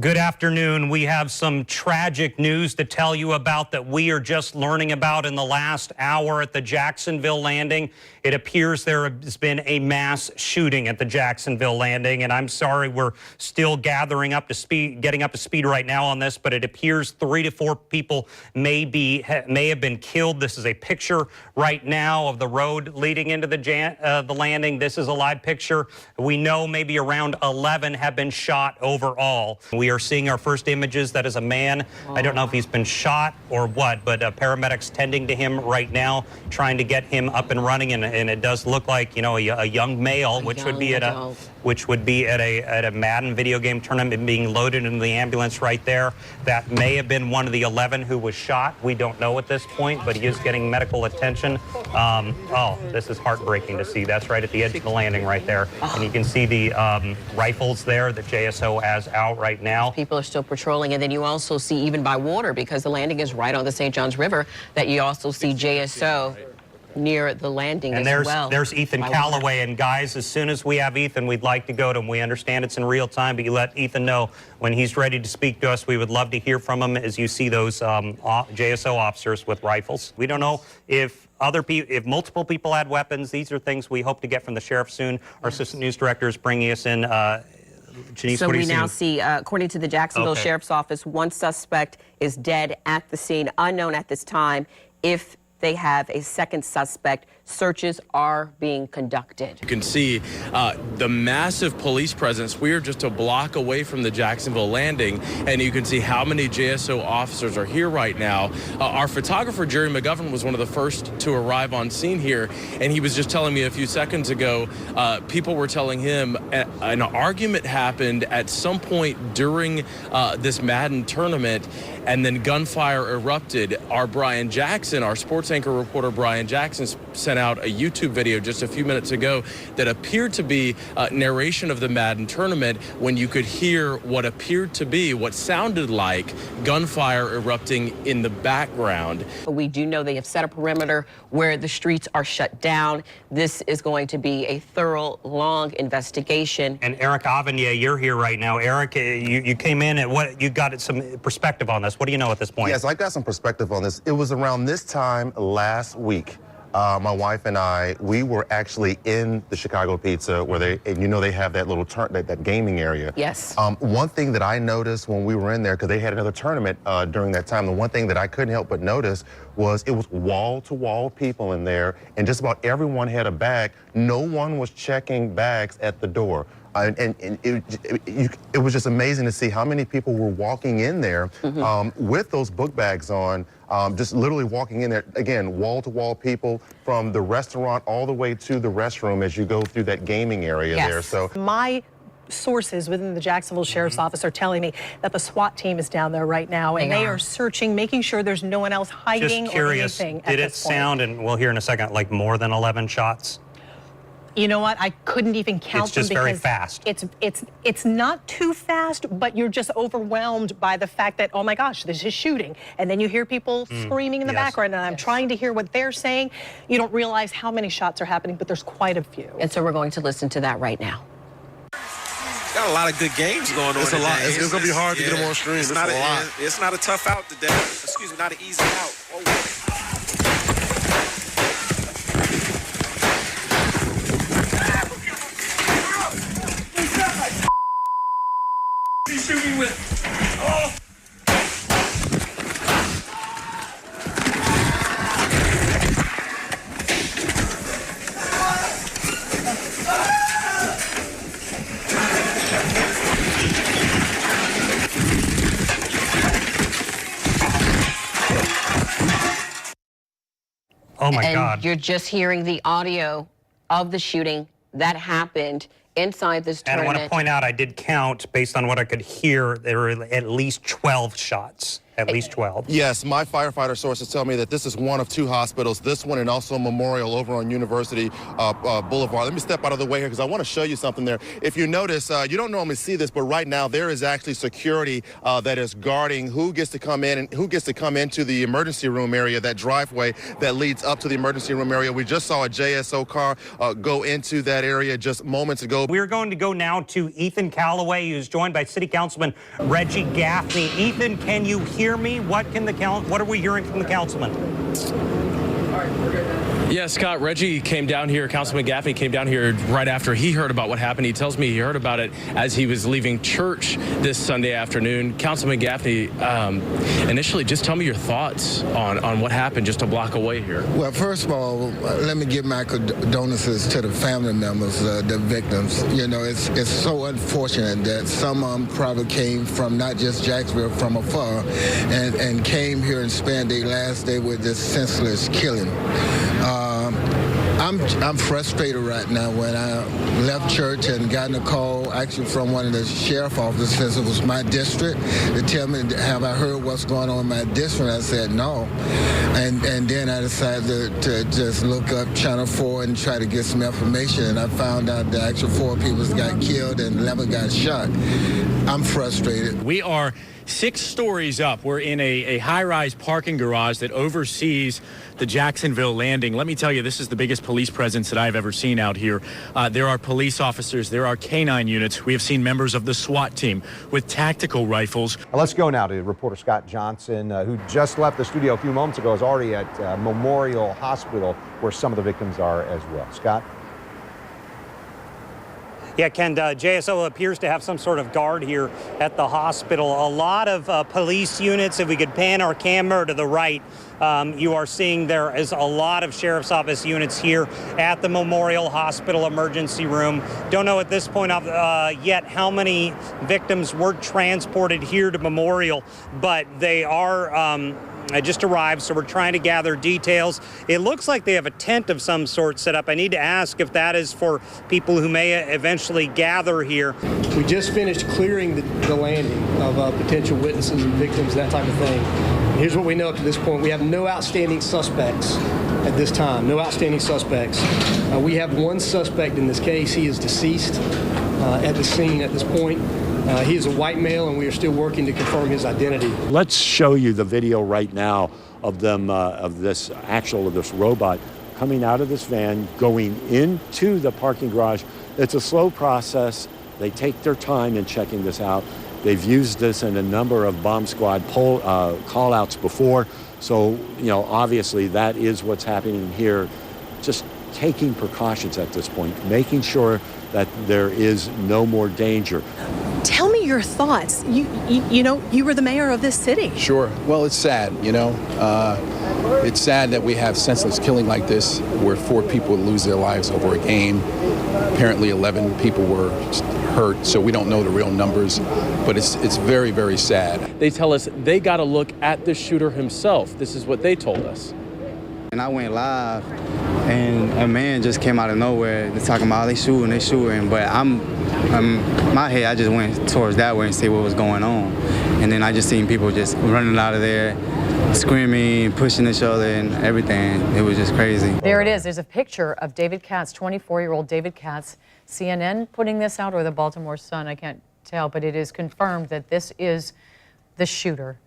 Good afternoon. We have some tragic news to tell you about that we are just learning about in the last hour at the Jacksonville landing. It appears there has been a mass shooting at the Jacksonville landing, and I'm sorry we're still getting up to speed right now on this, but it appears 3 to 4 people may have been killed. This is a picture right now of the road leading into the landing. This is a live picture. We know maybe around 11 have been shot overall. We are seeing our first images. That is a man. I don't know if he's been shot or what, but paramedics tending to him right now, trying to get him up and running. And it does look like, you know, a young male, which would be at a Madden video game tournament, being loaded into the ambulance right there. That may have been one of the 11 who was shot. We don't know at this point, but he is getting medical attention. Oh, this is heartbreaking to see. That's right at the edge of the landing right there. And you can see the rifles there that JSO has out right now. People are still patrolling, and then you also see, even by water, because the landing is right on the St. Johns River, that you also see JSO near the landing as well. And there's Ethan Calloway. And guys, as soon as we have Ethan, we'd like to go to him. We understand it's in real time, but you let Ethan know when he's ready to speak to us. We would love to hear from him as you see those JSO officers with rifles. We don't know if multiple people had weapons. These are things we hope to get from the sheriff soon. Our assistant news director is bringing us in. Janice, so we now see, according to the Jacksonville Sheriff's Office, one suspect is dead at the scene, unknown at this time. If they have a second suspect, searches are being conducted. You can see the massive police presence. We are just a block away from the Jacksonville landing, and you can see how many JSO officers are here right now. Our photographer, Jerry McGovern, was one of the first to arrive on scene here, and he was just telling me a few seconds ago, people were telling him an argument happened at some point during this Madden tournament, and then gunfire erupted. Our Brian Jackson, our sports anchor reporter Brian Jackson, sent out a YouTube video just a few minutes ago that appeared to be narration of the Madden tournament, when you could hear what appeared to be, what sounded like gunfire erupting in the background. We do know they have set a perimeter where the streets are shut down. This is going to be a thorough, long investigation. And Eric Avenier, you're here right now. Eric, you came in and you got some perspective on this. What do you know at this point? Yes, I got some perspective on this. It was around this time last week. My wife and I, we were actually in the Chicago Pizza where they have that little that gaming area. Yes. One thing that I noticed when we were in there, because they had another tournament during that time, the one thing that I couldn't help but notice was it was wall-to-wall people in there, and just about everyone had a bag. No one was checking bags at the door. And it was just amazing to see how many people were walking in there with those book bags on, just literally walking in there, again, wall-to-wall people from the restaurant all the way to the restroom as you go through that gaming area there. So my sources within the Jacksonville Sheriff's Office are telling me that the SWAT team is down there right now, and they are searching, making sure there's no one else hiding just curious, or anything at this point. Did it sound, and we'll hear in a second, like more than 11 shots? You know what? I couldn't even count them because it's just very fast. It's not too fast, but you're just overwhelmed by the fact that, oh my gosh, this is shooting. And then you hear people screaming in the background, and I'm trying to hear what they're saying. You don't realize how many shots are happening, but there's quite a few. And so we're going to listen to that right now. Got a lot of good games going on. It's a lot. It's going to be hard to get them on stream. It's not a tough out today. Excuse me, not an easy out. Oh. Shooting with. Oh. Oh my God. And you're just hearing the audio of the shooting that happened inside this tournament. And I want to point out, I did count, based on what I could hear, there were at least 12 shots. At least 12. Yes, my firefighter sources tell me that this is one of 2 hospitals, this one and also Memorial over on University Boulevard. Let me step out of the way here because I want to show you something there. If you notice, you don't normally see this, but right now there is actually security that is guarding who gets to come in and who gets to come into the emergency room area, that driveway that leads up to the emergency room area. We just saw a JSO car go into that area just moments ago. We're going to go now to Ethan Callaway, who's joined by City Councilman Reggie Gaffney. Ethan, can you hear me? What are we hearing from the councilman? Yeah, Scott, Reggie came down here, Councilman Gaffney came down here right after he heard about what happened. He tells me he heard about it as he was leaving church this Sunday afternoon. Councilman Gaffney, initially, just tell me your thoughts on what happened just a block away here. Well, first of all, let me give my condolences to the family members, the victims. You know, it's so unfortunate that some of them probably came from not just Jacksonville, from afar, and came here and spent their last day with this senseless killing. I'm frustrated right now. When I left church and gotten a call actually from one of the sheriff officers, since it was my district, to tell me, have I heard what's going on in my district? I said no. And then I decided to just look up Channel 4 and try to get some information, and I found out that actually 4 people got killed and 11 got shot. I'm frustrated. We are 6 stories up. We're in a high-rise parking garage that oversees the Jacksonville landing. Let me tell you, this is the biggest police presence that I've ever seen out here. There are police officers, there are canine units. We have seen members of the SWAT team with tactical rifles. Let's go now to reporter Scott Johnson, who just left the studio a few moments ago, is already at Memorial Hospital, where some of the victims are as well. Scott? Yeah, Ken, JSO appears to have some sort of guard here at the hospital. A lot of police units. If we could pan our camera to the right, you are seeing there is a lot of sheriff's office units here at the Memorial Hospital emergency room. Don't know at this point yet how many victims were transported here to Memorial, but they are just arrived, so we're trying to gather details. It looks like they have a tent of some sort set up. I need to ask if that is for people who may eventually gather here. We just finished clearing the landing of potential witnesses and victims, that type of thing. Here's what we know up to this point. We have no outstanding suspects at this time, no outstanding suspects. We have one suspect in this case. He is deceased at the scene at this point. He is a white male, and we are still working to confirm his identity. Let's show you the video right now of them, of this robot coming out of this van, going into the parking garage. It's a slow process. They take their time in checking this out. They've used this in a number of bomb squad call-outs before. So, you know, obviously that is what's happening here. Just taking precautions at this point, making sure that there is no more danger. Tell me your thoughts. You know, you were the mayor of this city. Sure. Well, it's sad, you know. It's sad that we have senseless killing like this, where 4 people lose their lives over a game. Apparently 11 people were hurt, so we don't know the real numbers, but it's very, very sad. They tell us they got to look at the shooter himself. This is what they told us. And I went live, and a man just came out of nowhere. They're talking about they shooting, but my head, I just went towards that way and see what was going on. And then I just seen people just running out of there, screaming, pushing each other and everything. It was just crazy. There it is. There's a picture of David Katz, 24-year-old David Katz. CNN putting this out, or the Baltimore Sun, I can't tell, but it is confirmed that this is the shooter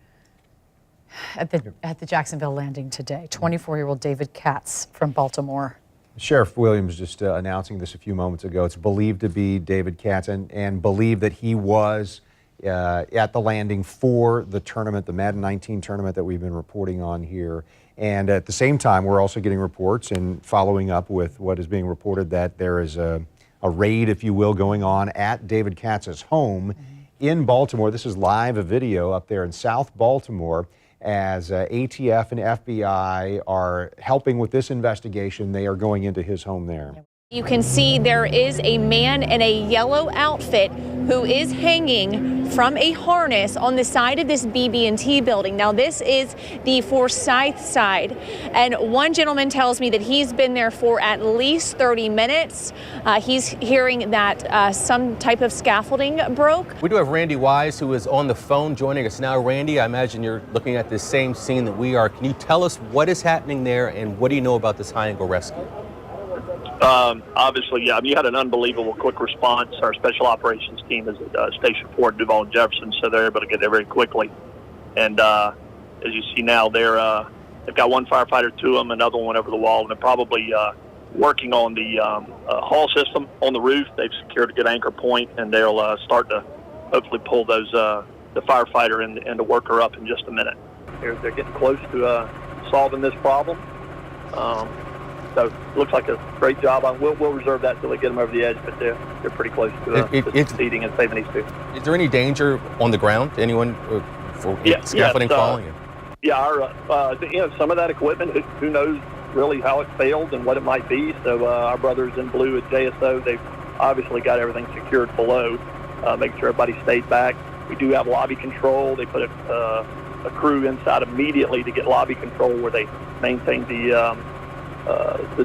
at the Jacksonville landing today. 24-year-old David Katz from Baltimore. Sheriff Williams just announcing this a few moments ago. It's believed to be David Katz, and believed that he was at the landing for the tournament, the Madden 19 tournament that we've been reporting on here. And at the same time, we're also getting reports and following up with what is being reported that there is a raid, if you will, going on at David Katz's home in Baltimore. This is live video up there in South Baltimore, as ATF and FBI are helping with this investigation. They are going into his home there. You can see there is a man in a yellow outfit who is hanging from a harness on the side of this BB&T building. Now, this is the Forsyth side, and one gentleman tells me that he's been there for at least 30 minutes. He's hearing that some type of scaffolding broke. We do have Randy Wise, who is on the phone joining us now. Randy, I imagine you're looking at the same scene that we are. Can you tell us what is happening there, and what do you know about this high-angle rescue? Obviously, yeah, I mean, you had an unbelievable quick response. Our special operations team is at Station 4 at Duval and Jefferson, so they're able to get there very quickly. And as you see now, they've got one firefighter to them, another one over the wall, and they're probably working on the hall system on the roof. They've secured a good anchor point, and they'll start to hopefully pull those the firefighter and the worker up in just a minute. They're getting close to solving this problem. So it looks like a great job. We'll reserve that until they get them over the edge, but they're pretty close to succeeding and saving these two. Is there any danger on the ground? Anyone for scaffolding falling? Yeah, some of that equipment, who knows really how it failed and what it might be. So our brothers in blue at JSO, they've obviously got everything secured below, making sure everybody stayed back. We do have lobby control. They put a crew inside immediately to get lobby control, where they maintain the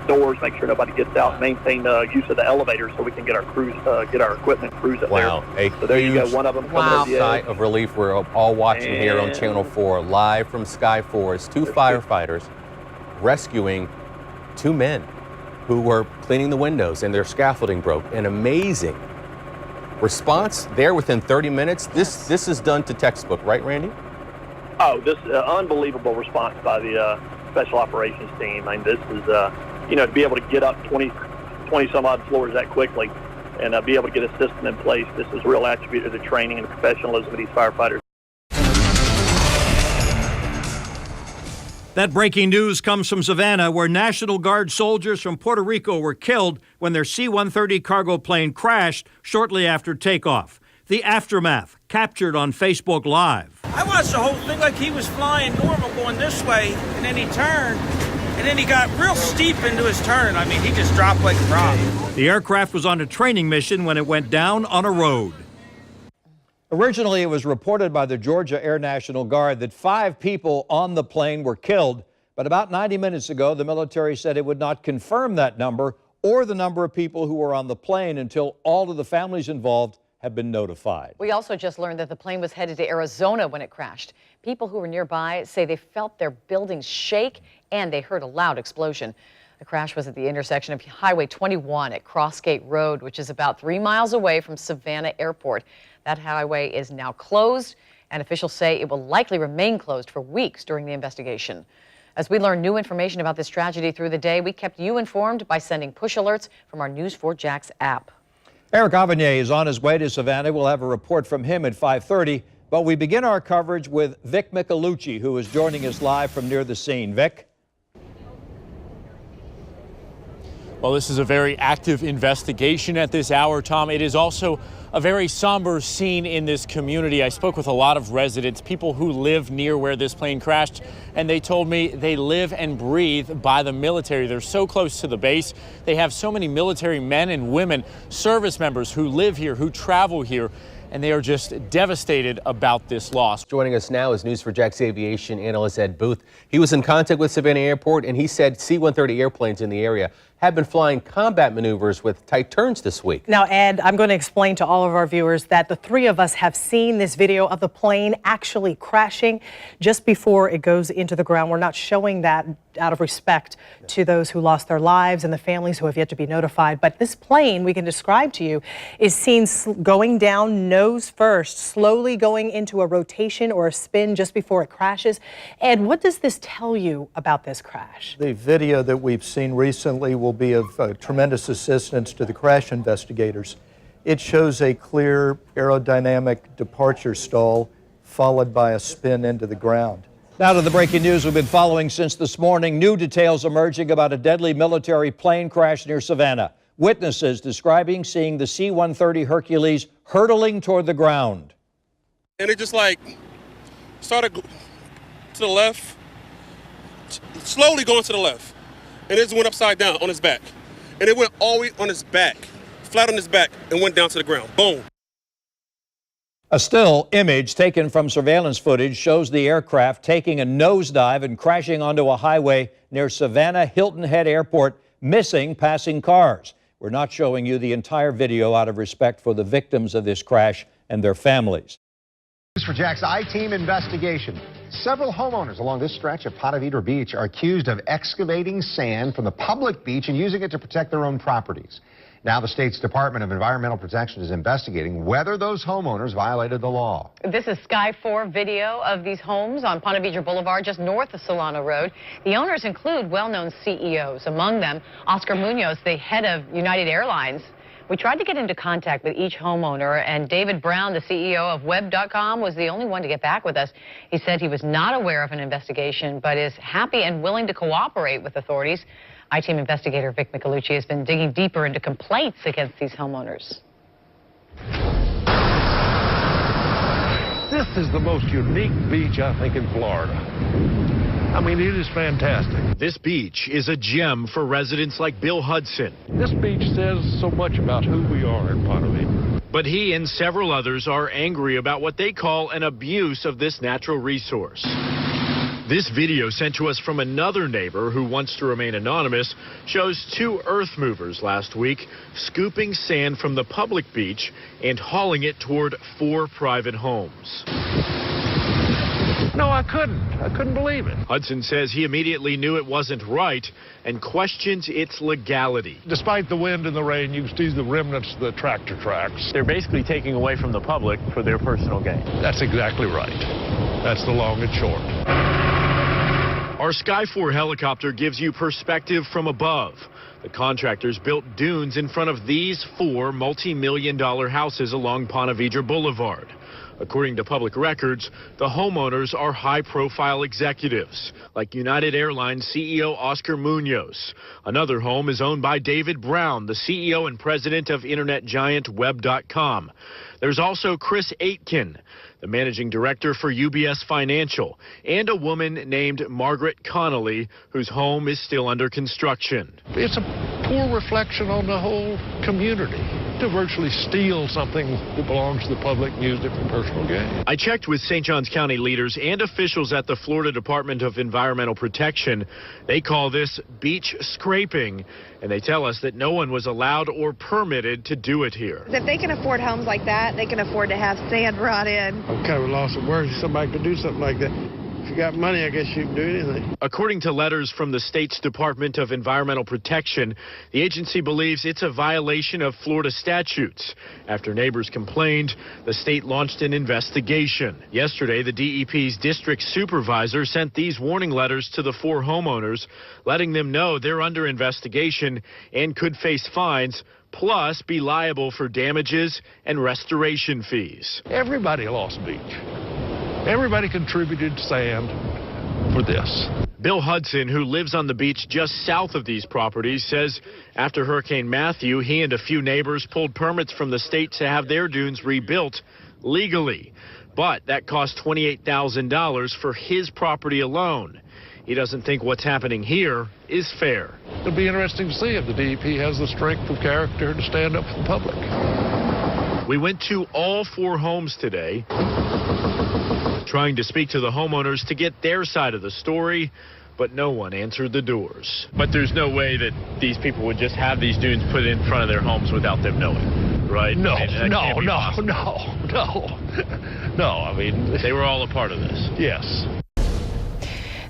doors, make sure nobody gets out, maintain use of the elevators so we can get our crews, get our equipment crews up there. So there you go, one of them coming over the edge. Sigh of relief we're all watching here on Channel 4, live from Sky 4. It's two firefighters rescuing two men who were cleaning the windows and their scaffolding broke. An amazing response there within 30 minutes. This is done to textbook, right, Randy? Oh, this unbelievable response by the special operations team. I mean, this is, to be able to get up 20 some odd floors that quickly and be able to get a system in place. This is a real attribute of the training and the professionalism of these firefighters. That breaking news comes from Savannah, where National Guard soldiers from Puerto Rico were killed when their C-130 cargo plane crashed shortly after takeoff. The aftermath, captured on Facebook Live. I watched the whole thing like he was flying normal going this way, and then he turned, and then he got real steep into his turn. I mean, he just dropped like a rock. The aircraft was on a training mission when it went down on a road. Originally, it was reported by the Georgia Air National Guard that 5 people on the plane were killed, but about 90 minutes ago, the military said it would not confirm that number or the number of people who were on the plane until all of the families involved have been notified. We also just learned that the plane was headed to Arizona when it crashed. People who were nearby say they felt their buildings shake and they heard a loud explosion. The crash was at the intersection of Highway 21 at Crossgate Road, which is about 3 miles away from Savannah Airport. That highway is now closed, and officials say it will likely remain closed for weeks during the investigation. As we learn new information about this tragedy through the day, we kept you informed by sending push alerts from our News 4 Jax app. Eric Avanier is on his way to Savannah. We'll have a report from him at 5:30, but we begin our coverage with Vic Michelucci, who is joining us live from near the scene. Vic? Well, this is a very active investigation at this hour, Tom. It is also a very somber scene in this community. I spoke with a lot of residents, people who live near where this plane crashed, and they told me they live and breathe by the military. They're so close to the base. They have so many military men and women, service members who live here, who travel here, and they are just devastated about this loss. Joining us now is News 4 Jax aviation analyst Ed Booth. He was in contact with Savannah Airport, and he said C-130 airplanes in the area have been flying combat maneuvers with tight turns this week. Now, Ed, I'm going to explain to all of our viewers that the three of us have seen this video of the plane actually crashing just before it goes into the ground. We're not showing that out of respect to those who lost their lives and the families who have yet to be notified. But this plane, we can describe to you, is seen going down nose first, slowly going into a rotation or a spin just before it crashes. Ed, what does this tell you about this crash? The video that we've seen recently will be of tremendous assistance to the crash investigators. It shows a clear aerodynamic departure stall followed by a spin into the ground. Now to the breaking news we've been following since this morning. New details emerging about a deadly military plane crash near Savannah. Witnesses describing seeing the C-130 Hercules hurtling toward the ground. And it just started to the left, slowly going to the left. And it just went upside down on his back. And it went all the way on his back, flat on his back, and went down to the ground. Boom. A still image taken from surveillance footage shows the aircraft taking a nosedive and crashing onto a highway near Savannah Hilton Head Airport, missing passing cars. We're not showing you the entire video out of respect for the victims of this crash and their families. News for Jack's I-Team investigation. Several homeowners along this stretch of Ponte Vedra Beach are accused of excavating sand from the public beach and using it to protect their own properties. Now the state's Department of Environmental Protection is investigating whether those homeowners violated the law. This is Sky 4 video of these homes on Ponte Vedra Boulevard, just north of Solano Road. The owners include well-known CEOs, among them Oscar Munoz, the head of United Airlines. We tried to get into contact with each homeowner, and David Brown, the CEO of Web.com, was the only one to get back with us. He said he was not aware of an investigation, but is happy and willing to cooperate with authorities. I-Team investigator Vic Michelucci has been digging deeper into complaints against these homeowners. This is the most unique beach, I think, in Florida. I mean, it is fantastic. This beach is a gem for residents like Bill Hudson. This beach says so much about who we are in Ponte Vedra. But he and several others are angry about what they call an abuse of this natural resource. This video, sent to us from another neighbor who wants to remain anonymous, shows two earth movers last week scooping sand from the public beach and hauling it toward 4 private homes. No, I couldn't believe it. Hudson says he immediately knew it wasn't right and questions its legality. Despite the wind and the rain, you can see the remnants of the tractor tracks. They're basically taking away from the public for their personal gain. That's exactly right. That's the long and short. Our Sky 4 helicopter gives you perspective from above. The contractors built dunes in front of these 4 multi-million-dollar houses along Ponte Vedra Boulevard. According to public records, the homeowners are high-profile executives, like United Airlines CEO Oscar Munoz. Another home is owned by David Brown, the CEO and president of internet giant Web.com. There's also Chris Aitken, the managing director for UBS Financial, and a woman named Margaret Connolly, whose home is still under construction. It's a poor reflection on the whole community to virtually steal something that belongs to the public and use it for personal gain. I checked with St. Johns County leaders and officials at the Florida Department of Environmental Protection. They call this beach scraping, and they tell us that no one was allowed or permitted to do it here. If they can afford homes like that, they can afford to have sand brought in. I'm kind of lost of words. Somebody could do something like that. If you got money, I guess you can do anything. According to letters from the state's Department of Environmental Protection, the agency believes it's a violation of Florida statutes. After neighbors complained, the state launched an investigation. Yesterday, the DEP's district supervisor sent these warning letters to the 4 homeowners, letting them know they're under investigation and could face fines, plus be liable for damages and restoration fees. Everybody lost beach. Everybody contributed sand for this. Bill Hudson, who lives on the beach just south of these properties, says after Hurricane Matthew, he and a few neighbors pulled permits from the state to have their dunes rebuilt legally. But that cost $28,000 for his property alone. He doesn't think what's happening here is fair. It'll be interesting to see if the DEP has the strength of character to stand up for the public. We went to all 4 homes today, trying to speak to the homeowners to get their side of the story, but no one answered the doors. But there's no way that these people would just have these dunes put in front of their homes without them knowing, right? No, I mean, no. I mean, they were all a part of this. Yes.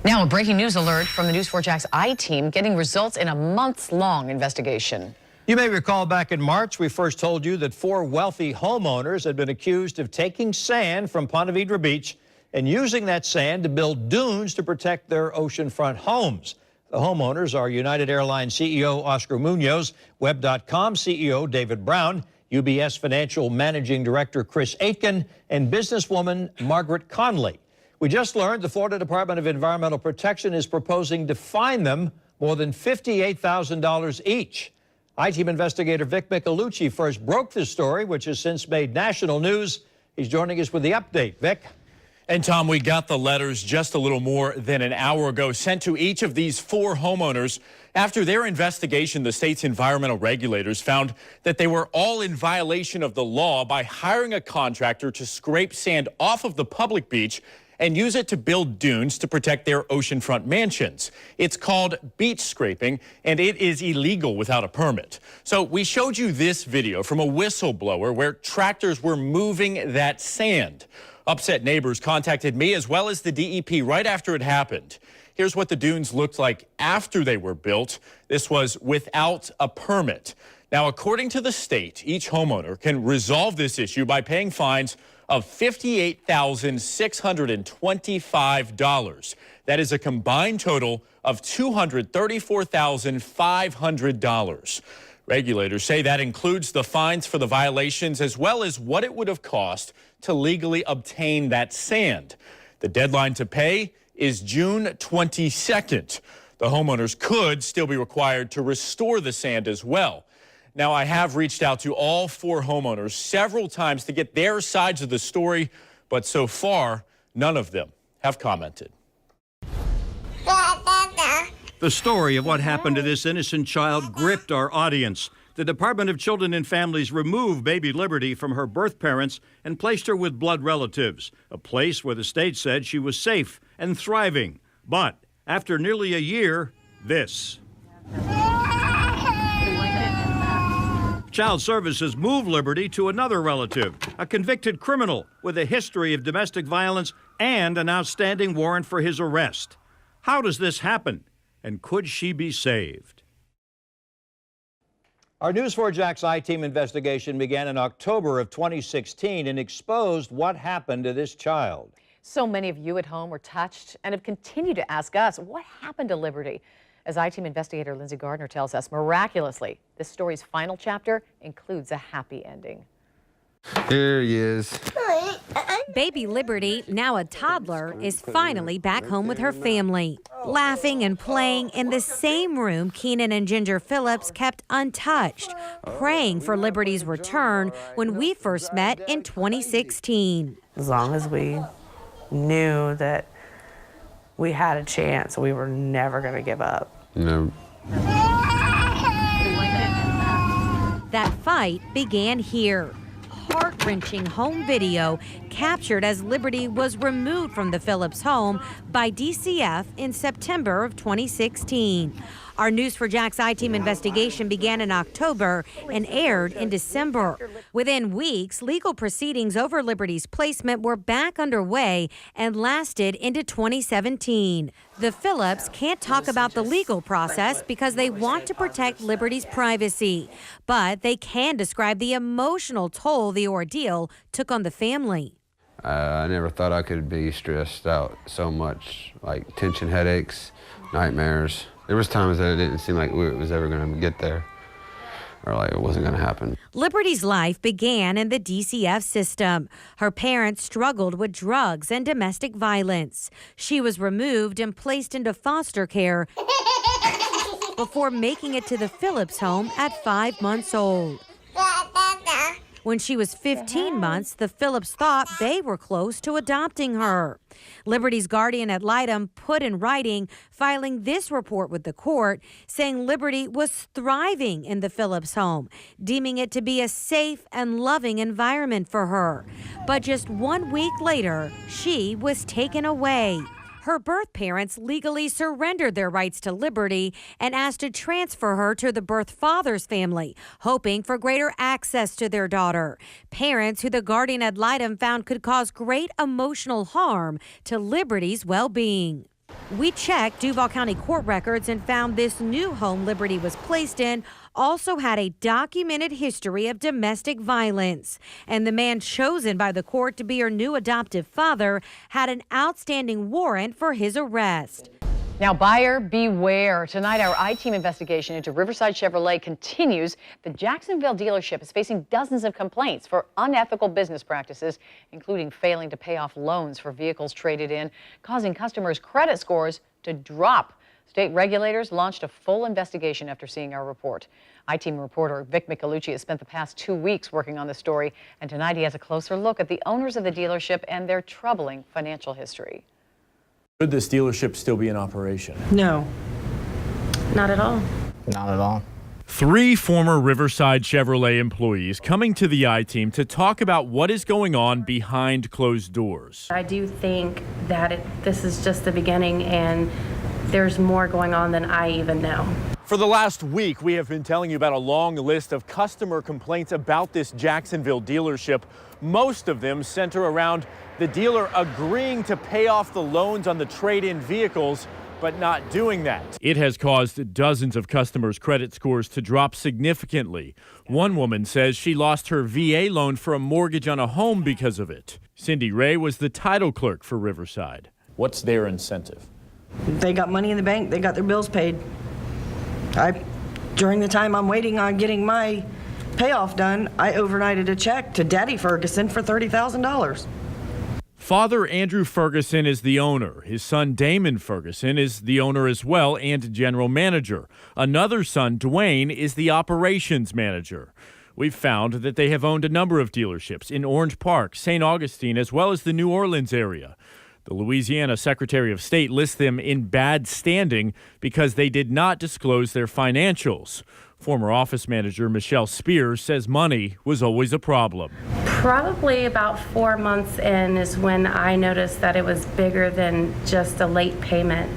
Now, a breaking news alert from the News 4 Jax I-Team, getting results in a months-long investigation. You may recall back in March, we first told you that 4 wealthy homeowners had been accused of taking sand from Ponte Vedra Beach and using that sand to build dunes to protect their oceanfront homes. The homeowners are United Airlines CEO Oscar Munoz, Web.com CEO David Brown, UBS Financial Managing Director Chris Aitken, and businesswoman Margaret Connolly. We just learned the Florida Department of Environmental Protection is proposing to fine them more than $58,000 each. I-Team investigator Vic Michelucci first broke this story, which has since made national news. He's joining us with the update. Vic? And Tom, we got the letters just a little more than an hour ago sent to each of these 4 homeowners. After their investigation, the state's environmental regulators found that they were all in violation of the law by hiring a contractor to scrape sand off of the public beach and use it to build dunes to protect their oceanfront mansions. It's called beach scraping, and it is illegal without a permit. So we showed you this video from a whistleblower where tractors were moving that sand. Upset neighbors contacted me as well as the DEP right after it happened. Here's what the dunes looked like after they were built. This was without a permit. Now, according to the state, each homeowner can resolve this issue by paying fines of $58,625. That is a combined total of $234,500. Regulators say that includes the fines for the violations as well as what it would have cost to legally obtain that sand. The deadline to pay is June 22nd. The homeowners could still be required to restore the sand as well. Now, I have reached out to all 4 homeowners several times to get their sides of the story, but so far, none of them have commented. The story of what happened to this innocent child gripped our audience. The Department of Children and Families removed baby Liberty from her birth parents and placed her with blood relatives, a place where the state said she was safe and thriving. But after nearly a year, this. Child Services moved Liberty to another relative, a convicted criminal with a history of domestic violence and an outstanding warrant for his arrest. How does this happen? And could she be saved? Our News 4 Jax I-Team investigation began in October of 2016 and exposed what happened to this child. So many of you at home were touched and have continued to ask us, what happened to Liberty? As I-Team investigator Lindsay Gardner tells us, miraculously, this story's final chapter includes a happy ending. There he is. Baby Liberty, now a toddler, is finally back home with her family, laughing and playing in the same room Keenan and Ginger Phillips kept untouched, praying for Liberty's return when we first met in 2016. As long as we knew that we had a chance, we were never going to give up. No. That fight began here. Heart-wrenching home video captured as Liberty was removed from the Phillips home by DCF in September of 2016. Our News 4 Jax I-Team investigation began in October and aired in December. Within weeks, legal proceedings over Liberty's placement were back underway and lasted into 2017. The Phillips can't talk about the legal process because they want to protect Liberty's privacy, but they can describe the emotional toll the ordeal took on the family. I never thought I could be stressed out so much, like tension headaches, nightmares. There was times that it didn't seem like it was ever going to get there, or like it wasn't going to happen. Liberty's life began in the DCF system. Her parents struggled with drugs and domestic violence. She was removed and placed into foster care before making it to the Phillips home at 5 months old. When she was 15 months, the Phillips thought they were close to adopting her. Liberty's guardian ad litem put in writing, filing this report with the court, saying Liberty was thriving in the Phillips home, deeming it to be a safe and loving environment for her. But just 1 week later, she was taken away. Her birth parents legally surrendered their rights to Liberty and asked to transfer her to the birth father's family, hoping for greater access to their daughter. Parents who the guardian ad litem found could cause great emotional harm to Liberty's well-being. We checked Duval County court records and found this new home Liberty was placed in also had a documented history of domestic violence. And the man chosen by the court to be her new adoptive father had an outstanding warrant for his arrest. Now, buyer beware. Tonight, our I-Team investigation into Riverside Chevrolet continues. The Jacksonville dealership is facing dozens of complaints for unethical business practices, including failing to pay off loans for vehicles traded in, causing customers' credit scores to drop. State regulators launched a full investigation after seeing our report. I-Team reporter Vic Micolucci has spent the past 2 weeks working on the story, and tonight he has a closer look at the owners of the dealership and their troubling financial history. Should this dealership still be in operation? No, not at all. Not at all. 3 former Riverside Chevrolet employees coming to the I-Team to talk about what is going on behind closed doors. I do think that this is just the beginning, and there's more going on than I even know. For the last week, we have been telling you about a long list of customer complaints about this Jacksonville dealership. Most of them center around the dealer agreeing to pay off the loans on the trade-in vehicles, but not doing that. It has caused dozens of customers' credit scores to drop significantly. One woman says she lost her VA loan for a mortgage on a home because of it. Cindy Ray was the title clerk for Riverside. What's their incentive? They got money in the bank, they got their bills paid. During the time I'm waiting on getting my payoff done, I overnighted a check to Daddy Ferguson for $30,000. Father Andrew Ferguson is the owner. His son Damon Ferguson is the owner as well and general manager. Another son, Dwayne, is the operations manager. We've found that they have owned a number of dealerships in Orange Park, St. Augustine, as well as the New Orleans area. The Louisiana Secretary of State lists them in bad standing because they did not disclose their financials. Former office manager Michelle Spears says money was always a problem. Probably about 4 months in is when I noticed that it was bigger than just a late payment.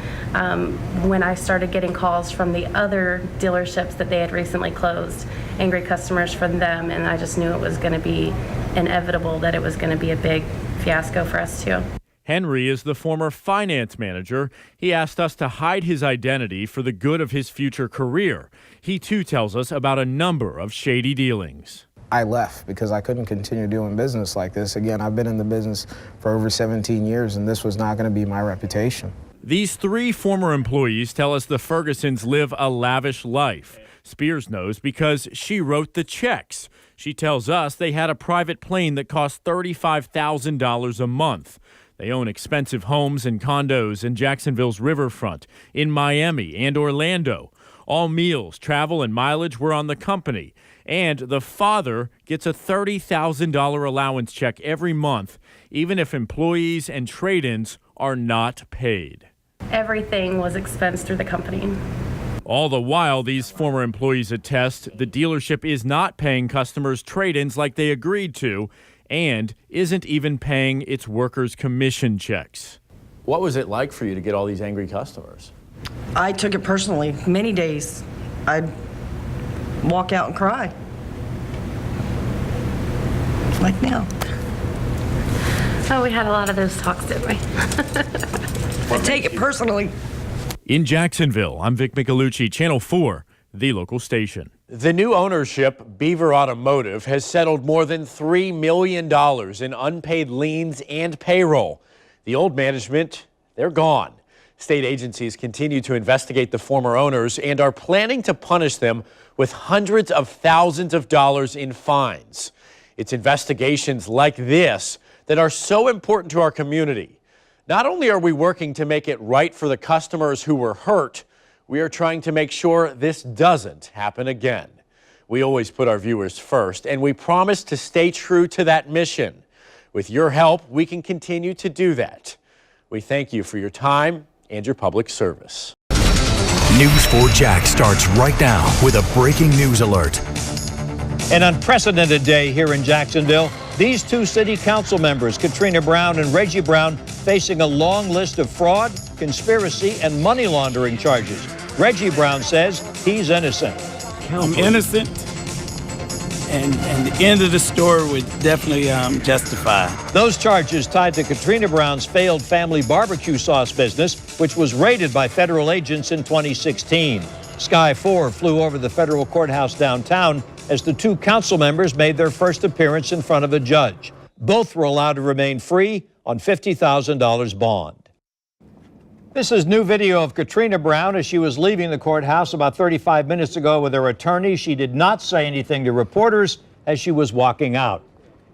When I started getting calls from the other dealerships that they had recently closed, angry customers from them, and I just knew it was going to be inevitable that it was going to be a big fiasco for us too. Henry is the former finance manager. He asked us to hide his identity for the good of his future career. He too tells us about a number of shady dealings. I left because I couldn't continue doing business like this. Again, I've been in the business for over 17 years, and this was not going to be my reputation. These 3 former employees tell us the Fergusons live a lavish life. Spears knows because she wrote the checks. She tells us they had a private plane that cost $35,000 a month. They own expensive homes and condos in Jacksonville's riverfront, in Miami and Orlando. All meals, travel, and mileage were on the company. And the father gets a $30,000 allowance check every month, even if employees and trade-ins are not paid. Everything was expensed through the company. All the while, these former employees attest the dealership is not paying customers trade-ins like they agreed to, and isn't even paying its workers' commission checks. What was it like for you to get all these angry customers? I took it personally. Many days I'd walk out and cry. Like now. Oh, we had a lot of those talks, didn't we? I take it personally. In Jacksonville, I'm Vic Micolucci, Channel 4, the local station. The new ownership, Beaver Automotive, has settled more than $3 million in unpaid liens and payroll. The old management, they're gone. State agencies continue to investigate the former owners and are planning to punish them with hundreds of thousands of dollars in fines. It's investigations like this that are so important to our community. Not only are we working to make it right for the customers who were hurt, we are trying to make sure this doesn't happen again. We always put our viewers first, and we promise to stay true to that mission. With your help, we can continue to do that. We thank you for your time and your public service. News 4 Jax starts right now with a breaking news alert. An unprecedented day here in Jacksonville. These 2 city council members, Katrina Brown and Reggie Brown, facing a long list of fraud, conspiracy, and money laundering charges. Reggie Brown says he's innocent. I'm innocent, and the end of the story would definitely justify. Those charges tied to Katrina Brown's failed family barbecue sauce business, which was raided by federal agents in 2016. Sky 4 flew over the federal courthouse downtown as the 2 council members made their first appearance in front of a judge. Both were allowed to remain free on $50,000 bond. This is new video of Katrina Brown as she was leaving the courthouse about 35 minutes ago with her attorney. She did not say anything to reporters as she was walking out.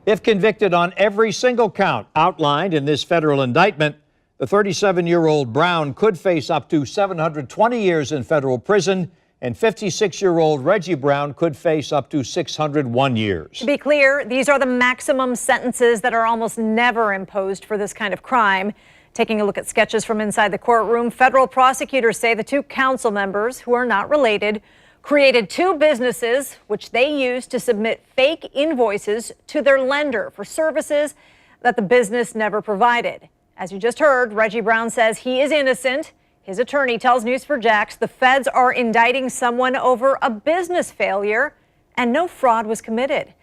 If convicted on every single count outlined in this federal indictment, The 37-year-old Brown could face up to 720 years in federal prison, and 56-year-old Reggie Brown could face up to 601 years. To be clear, these are the maximum sentences that are almost never imposed for this kind of crime. Taking a look at sketches from inside the courtroom, federal prosecutors say the two council members, who are not related, created two businesses which they used to submit fake invoices to their lender for services that the business never provided. As you just heard, Reggie Brown says he is innocent. His attorney tells News4Jax the feds are indicting someone over a business failure and no fraud was committed.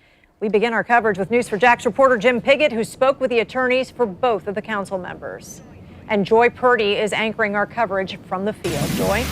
We begin our coverage with News4Jax reporter Jim Piggott, who spoke with the attorneys for both of the council members. And Joy Purdy is anchoring our coverage from the field. Joy?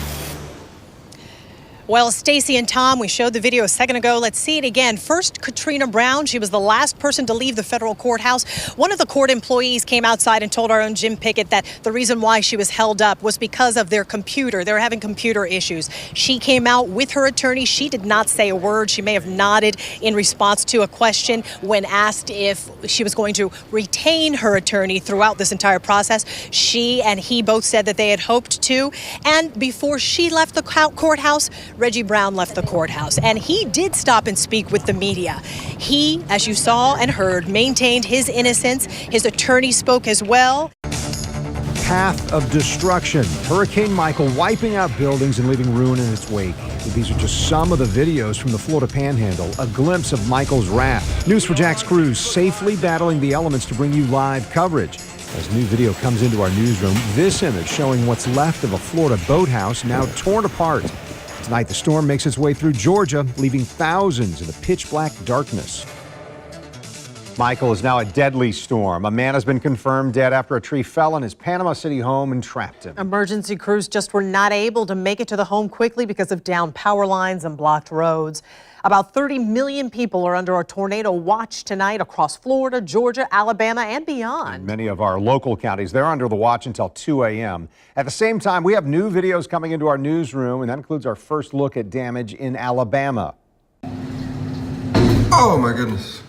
Well, Stacy and Tom, we showed the video a second ago. Let's see it again. First, Katrina Brown. She was the last person to leave the federal courthouse. One of the court employees came outside and told our own Jim Pickett that the reason why she was held up was because of their computer. They were having computer issues. She came out with her attorney. She did not say a word. She may have nodded in response to a question when asked if she was going to retain her attorney throughout this entire process. She and he both said that they had hoped to. And before she left the courthouse, Reggie Brown left the courthouse, and he did stop and speak with the media. He, as you saw and heard, maintained his innocence. His attorney spoke as well. Path of destruction. Hurricane Michael wiping out buildings and leaving ruin in its wake. These are just some of the videos from the Florida Panhandle, a glimpse of Michael's wrath. News4Jax crews safely battling the elements to bring you live coverage. As new video comes into our newsroom, this image showing what's left of a Florida boathouse now torn apart. Tonight, the storm makes its way through Georgia, leaving thousands in the pitch-black darkness. Michael is now a deadly storm. A man has been confirmed dead after a tree fell on his Panama City home and trapped him. Emergency crews just were not able to make it to the home quickly because of downed power lines and blocked roads. About 30 million people are under a tornado watch tonight across Florida, Georgia, Alabama, and beyond. In many of our local counties, they're under the watch until 2 a.m. At the same time, we have new videos coming into our newsroom, and that includes our first look at damage in Alabama. Oh, my goodness.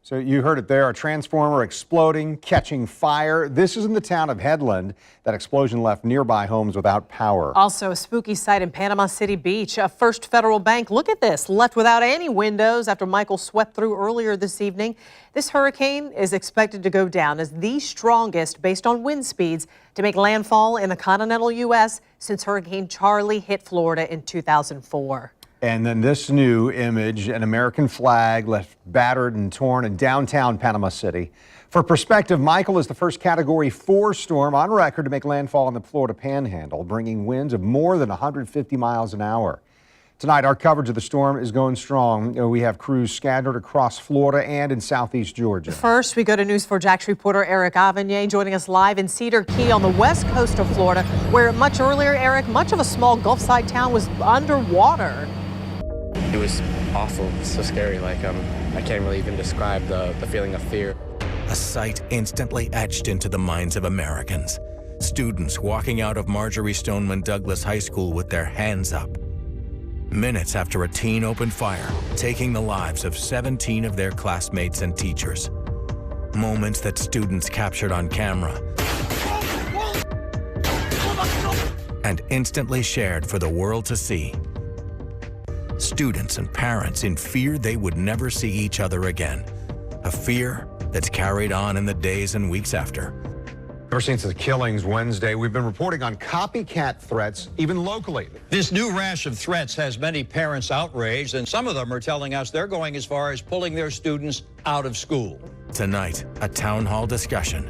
So you heard it there, a transformer exploding, catching fire. This is in the town of Headland. That explosion left nearby homes without power. Also a spooky sight in Panama City Beach. A First Federal Bank, look at this, left without any windows after Michael swept through earlier this evening. This hurricane is expected to go down as the strongest based on wind speeds to make landfall in the continental U.S. since Hurricane Charlie hit Florida in 2004. And then this new image, an American flag left battered and torn in downtown Panama City. For perspective, Michael is the first Category 4 storm on record to make landfall in the Florida Panhandle, bringing winds of more than 150 miles an hour. Tonight, our coverage of the storm is going strong. We have crews scattered across Florida and in southeast Georgia. First, we go to News4Jax reporter Eric Avanier joining us live in Cedar Key on the west coast of Florida, where much earlier, Eric, much of a small Gulfside town was underwater. It was awful, so scary. I can't really even describe the feeling of fear. A sight instantly etched into the minds of Americans. Students walking out of Marjorie Stoneman Douglas High School with their hands up. Minutes after a teen opened fire, taking the lives of 17 of their classmates and teachers. Moments that students captured on camera and instantly shared for the world to see. Students and parents in fear they would never see each other again. A fear that's carried on in the days and weeks after. Ever since the killings Wednesday, we've been reporting on copycat threats, even locally. This new rash of threats has many parents outraged, and some of them are telling us they're going as far as pulling their students out of school. Tonight, a town hall discussion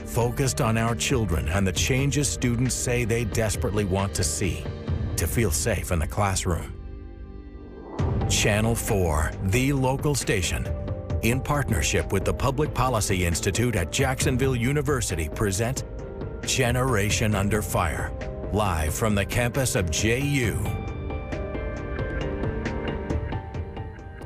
focused on our children and the changes students say they desperately want to see to feel safe in the classroom. Channel 4, the local station, in partnership with the Public Policy Institute at Jacksonville University, present Generation Under Fire, live from the campus of JU.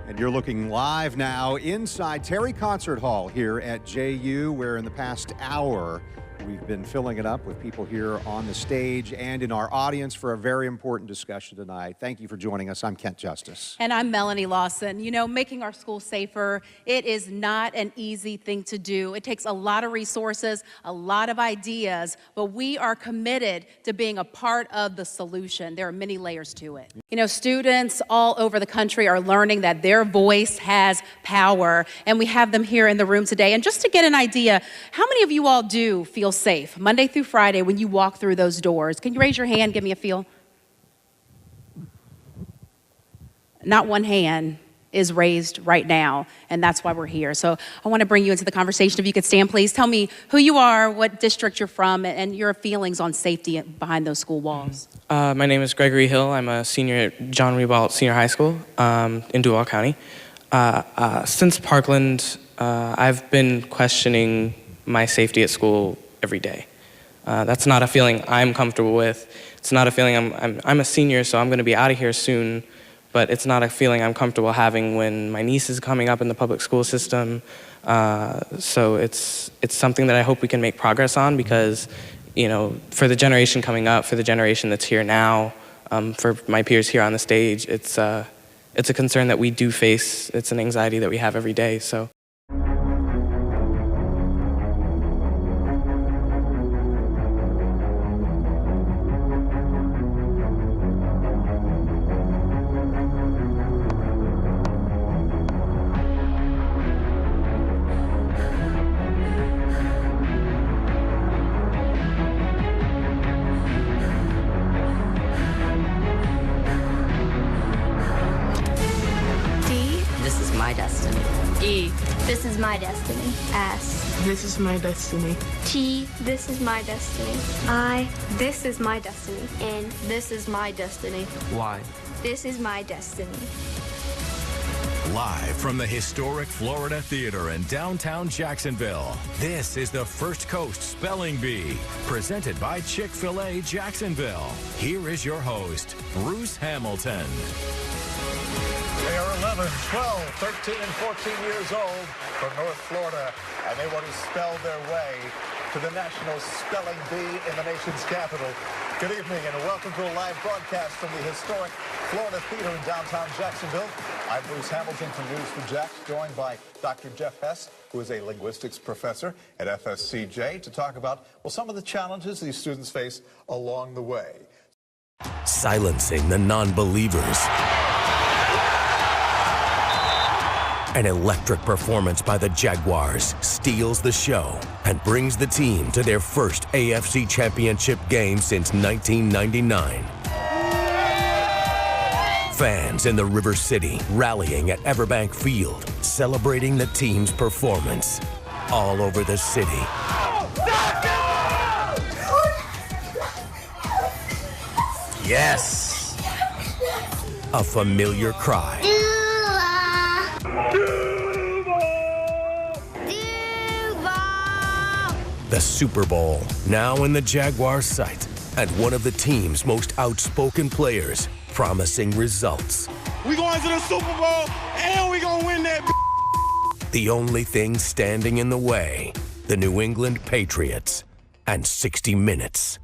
And you're looking live now inside Terry Concert Hall here at JU, where in the past hour, We've been filling it up with people here on the stage and in our audience for a very important discussion tonight. Thank you for joining us. I'm Kent Justice. And I'm Melanie Lawson. You know, making our schools safer, it is not an easy thing to do. It takes a lot of resources, a lot of ideas, but we are committed to being a part of the solution. There are many layers to it. You know, students all over the country are learning that their voice has power, and we have them here in the room today. And just to get an idea, how many of you all do feel safe Monday through Friday when you walk through those doors? Can you raise your hand, give me a feel? Not one hand is raised right now, and that's why we're here. So I want to bring you into the conversation. If you could stand, please. Tell me who you are, what district you're from, and your feelings on safety behind those school walls. My name is Gregory Hill. I'm a senior at John Ribault Senior High School in Duval County. Since Parkland, I've been questioning my safety at school every day. That's not a feeling I'm comfortable with. It's not a feeling I'm a senior, so I'm going to be out of here soon, but it's not a feeling I'm comfortable having when my niece is coming up in the public school system. So it's something that I hope we can make progress on because, you know, for the generation coming up, for the generation that's here now, for my peers here on the stage, it's a concern that we do face. It's an anxiety that we have every day. So. This is my destiny. S. This is my destiny. T. This is my destiny. I. This is my destiny. N. This is my destiny. Y. This is my destiny. Live from the historic Florida Theater in downtown Jacksonville, this is the First Coast Spelling Bee, presented by Chick-fil-A Jacksonville. Here is your host, Bruce Hamilton. They are 11, 12, 13, and 14 years old from North Florida, and they want to spell their way to the National Spelling Bee in the nation's capital. Good evening, and welcome to a live broadcast from the historic Florida Theater in downtown Jacksonville. I'm Bruce Hamilton from News for Jax, joined by Dr. Jeff Hess, who is a linguistics professor at FSCJ, to talk about, well, some of the challenges these students face along the way. Silencing the non-believers. An electric performance by the Jaguars steals the show and brings the team to their first AFC Championship game since 1999. Fans in the River City rallying at Everbank Field, celebrating the team's performance. All over the city. Yes! A familiar cry. The Super Bowl, now in the Jaguars' sight, and one of the team's most outspoken players promising results. We going to the Super Bowl, and we going to win that. The only thing standing in the way, the New England Patriots and 60 Minutes.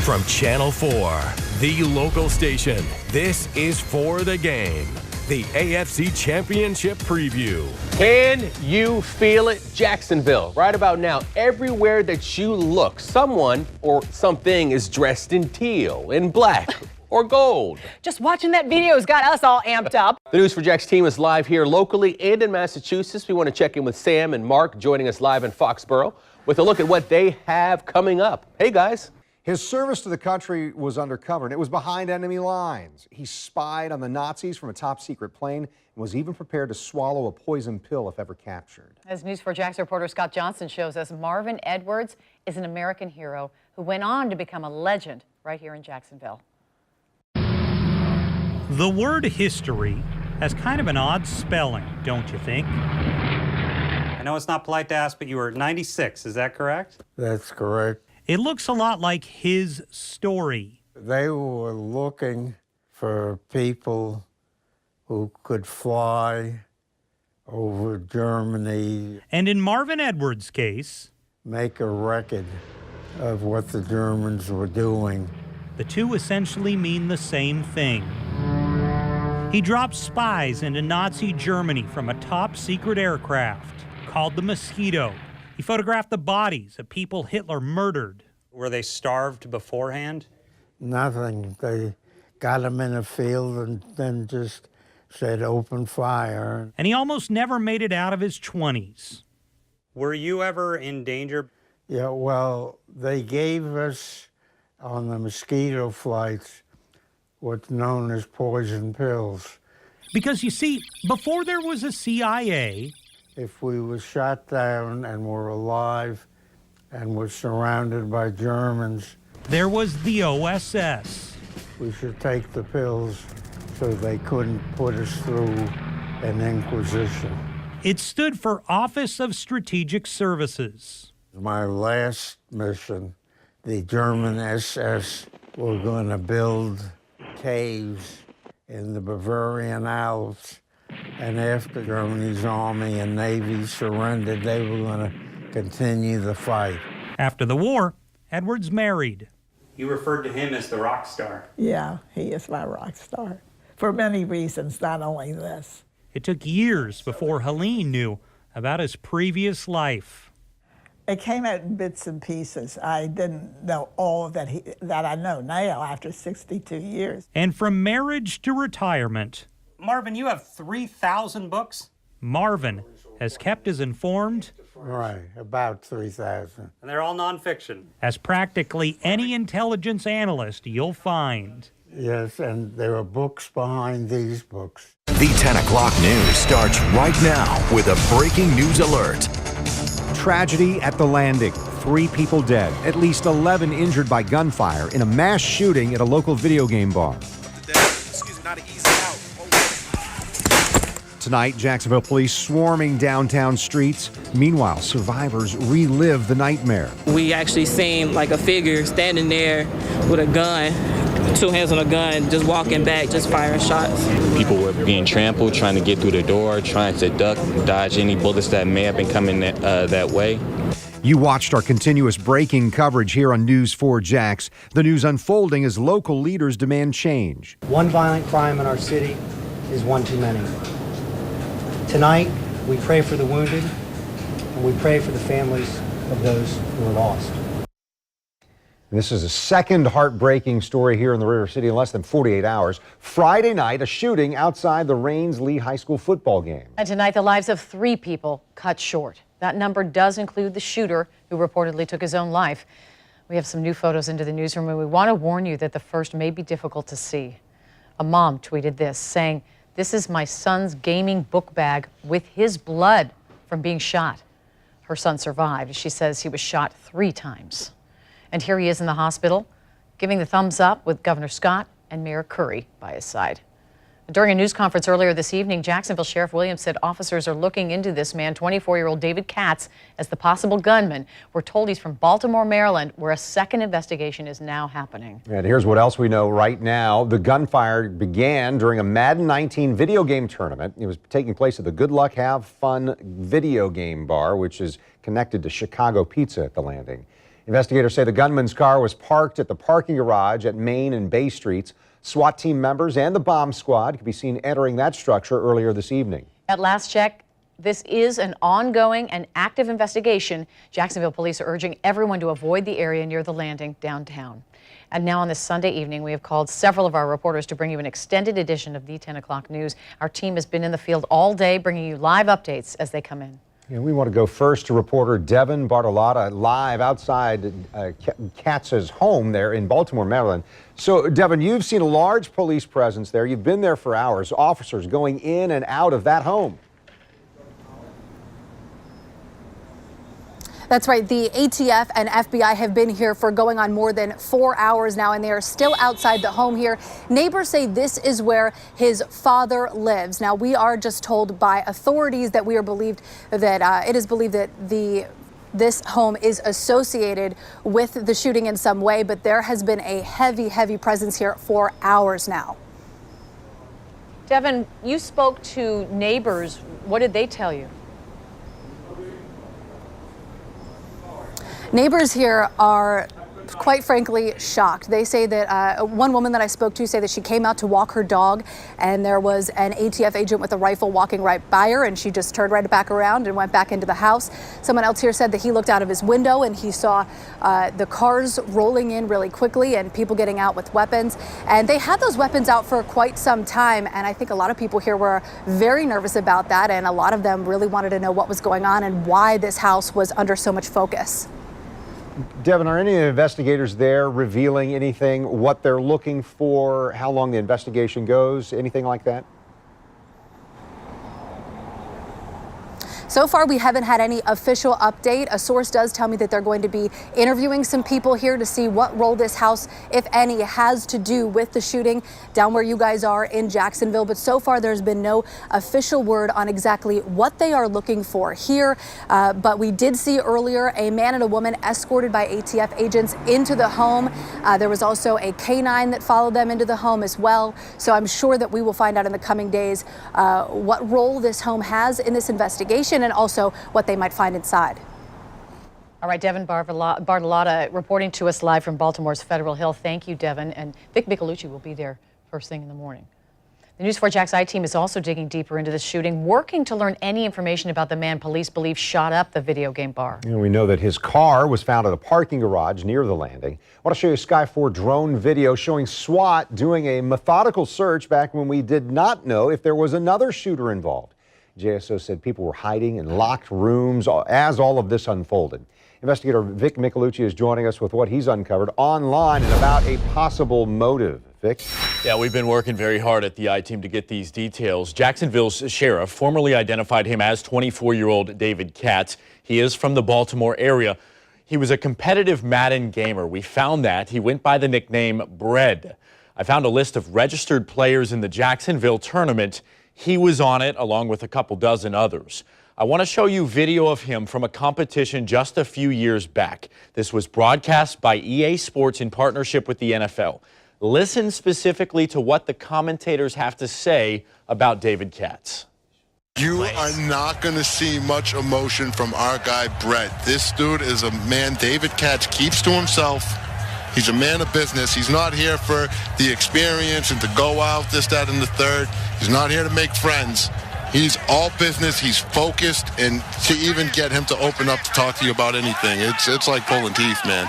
From Channel 4, the local station, this is For the Game, the AFC Championship preview. Can you feel it? Jacksonville, right about now, everywhere that you look, someone or something is dressed in teal, in black, or gold. Just watching that video has got us all amped up. The News for Jax team is live here locally and in Massachusetts. We want to check in with Sam and Mark joining us live in Foxborough with a look at what they have coming up. Hey, guys. His service to the country was undercover, and it was behind enemy lines. He spied on the Nazis from a top-secret plane and was even prepared to swallow a poison pill if ever captured. As News 4 Jax reporter Scott Johnson shows us, Marvin Edwards is an American hero who went on to become a legend right here in Jacksonville. The word history has kind of an odd spelling, don't you think? know it's not polite to ask, but you were 96, is that correct? That's correct. It looks a lot like his story. They were looking for people who could fly over Germany. And in Marvin Edwards' case, make a record of what the Germans were doing. The two essentially mean the same thing. He dropped spies into Nazi Germany from a top-secret aircraft called the Mosquito. He photographed the bodies of people Hitler murdered. Were they starved beforehand? Nothing. They got them in a field and then just said open fire. And he almost never made it out of his 20s. Were you ever in danger? Yeah, well, they gave us on the Mosquito flights what's known as poison pills. Because you see, before there was a CIA, if we were shot down and were alive and were surrounded by Germans, there was the OSS. We should take the pills so they couldn't put us through an inquisition. It stood for Office of Strategic Services. My last mission, the German SS were going to build caves in the Bavarian Alps, and after Germany's army and navy surrendered, they were going to continue the fight. After the war, Edwards married. You referred to him as the rock star. Yeah, he is my rock star. For many reasons, not only this. It took years before Helene knew about his previous life. It came out in bits and pieces. I didn't know all that I know now after 62 years. And from marriage to retirement, Marvin, you have 3,000 books? Marvin has kept us informed. Right, about 3,000. And they're all nonfiction. As practically any intelligence analyst you'll find. Yes, and there are books behind these books. The 10 o'clock news starts right now with a breaking news alert. Tragedy at the Landing. 3 people dead, at least 11 injured by gunfire in a mass shooting at a local video game bar. Tonight, Jacksonville police swarming downtown streets. Meanwhile, survivors relive the nightmare. We actually seen like a figure standing there with a gun, 2 hands on a gun, just walking back, just firing shots. People were being trampled, trying to get through the door, trying to duck, dodge any bullets that may have been coming that way. You watched our continuous breaking coverage here on News 4 Jax. The news unfolding as local leaders demand change. One violent crime in our city is one too many. Tonight, we pray for the wounded, and we pray for the families of those who are lost. This is a second heartbreaking story here in the River City in less than 48 hours. Friday night, a shooting outside the Rains-Lee High School football game. And tonight, the lives of 3 people cut short. That number does include the shooter who reportedly took his own life. We have some new photos into the newsroom, and we want to warn you that the first may be difficult to see. A mom tweeted this, saying, "This is my son's gaming book bag with his blood from being shot." Her son survived. She says he was shot 3 times. And here he is in the hospital, giving the thumbs up with Governor Scott and Mayor Curry by his side. During a news conference earlier this evening, Jacksonville Sheriff Williams said officers are looking into this man, 24-year-old David Katz, as the possible gunman. We're told he's from Baltimore, Maryland, where a second investigation is now happening. And here's what else we know right now. The gunfire began during a Madden 19 video game tournament. It was taking place at the Good Luck Have Fun video game bar, which is connected to Chicago Pizza at the Landing. Investigators say the gunman's car was parked at the parking garage at Main and Bay Streets. SWAT team members and the bomb squad could be seen entering that structure earlier this evening. At last check, this is an ongoing and active investigation. Jacksonville police are urging everyone to avoid the area near the Landing downtown. And now on this Sunday evening, we have called several of our reporters to bring you an extended edition of the 10 o'clock news. Our team has been in the field all day, bringing you live updates as they come in. And we want to go first to reporter Devin Bartolotta live outside Katz's home there in Baltimore, Maryland. So, Devin, you've seen a large police presence there. You've been there for hours, officers going in and out of that home. That's right. The ATF and FBI have been here for going on more than 4 hours now, and they are still outside the home here. Neighbors say this is where his father lives. Now, we are just told by authorities that it is believed that this home is associated with the shooting in some way, but there has been a heavy presence here for hours now. Devin, you spoke to neighbors. What did they tell you? Neighbors here are quite frankly shocked. They say that one woman that I spoke to said that she came out to walk her dog and there was an ATF agent with a rifle walking right by her, and she just turned right back around and went back into the house. Someone else here said that he looked out of his window and he saw the cars rolling in really quickly and people getting out with weapons. And they had those weapons out for quite some time, and I think a lot of people here were very nervous about that, and a lot of them really wanted to know what was going on and why this house was under so much focus. Devin, are any investigators there revealing anything, what they're looking for, how long the investigation goes, anything like that? So far, we haven't had any official update. A source does tell me that they're going to be interviewing some people here to see what role this house, if any, has to do with the shooting down where you guys are in Jacksonville. But so far, there's been no official word on exactly what they are looking for here. But we did see earlier a man and a woman escorted by ATF agents into the home. There was also a canine that followed them into the home as well. So I'm sure that we will find out in the coming days what role this home has in this investigation, and also what they might find inside. All right, Devin Bartolotta reporting to us live from Baltimore's Federal Hill. Thank you, Devin. And Vic Micolucci will be there first thing in the morning. The News 4 Jax I team is also digging deeper into the shooting, working to learn any information about the man police believe shot up the video game bar. And we know that his car was found at a parking garage near the landing. I want to show you Sky 4 drone video showing SWAT doing a methodical search back when we did not know if there was another shooter involved. JSO said people were hiding in locked rooms as all of this unfolded. Investigator Vic Micolucci is joining us with what he's uncovered online and about a possible motive. Vic? Yeah, we've been working very hard at the I-Team to get these details. Jacksonville's sheriff formally identified him as 24-year-old David Katz. He is from the Baltimore area. He was a competitive Madden gamer. We found that. He went by the nickname Bread. I found a list of registered players in the Jacksonville tournament. He was on it, along with a couple dozen others. I want to show you video of him from a competition just a few years back. This was broadcast by EA Sports in partnership with the NFL. Listen specifically to what the commentators have to say about David Katz. You are not going to see much emotion from our guy, Brett. This dude is a man David Katz keeps to himself. He's a man of business. He's not here for the experience and to go out, this, that, and the third. He's not here to make friends. He's all business. He's focused, and to even get him to open up to talk to you about anything, it's like pulling teeth, man.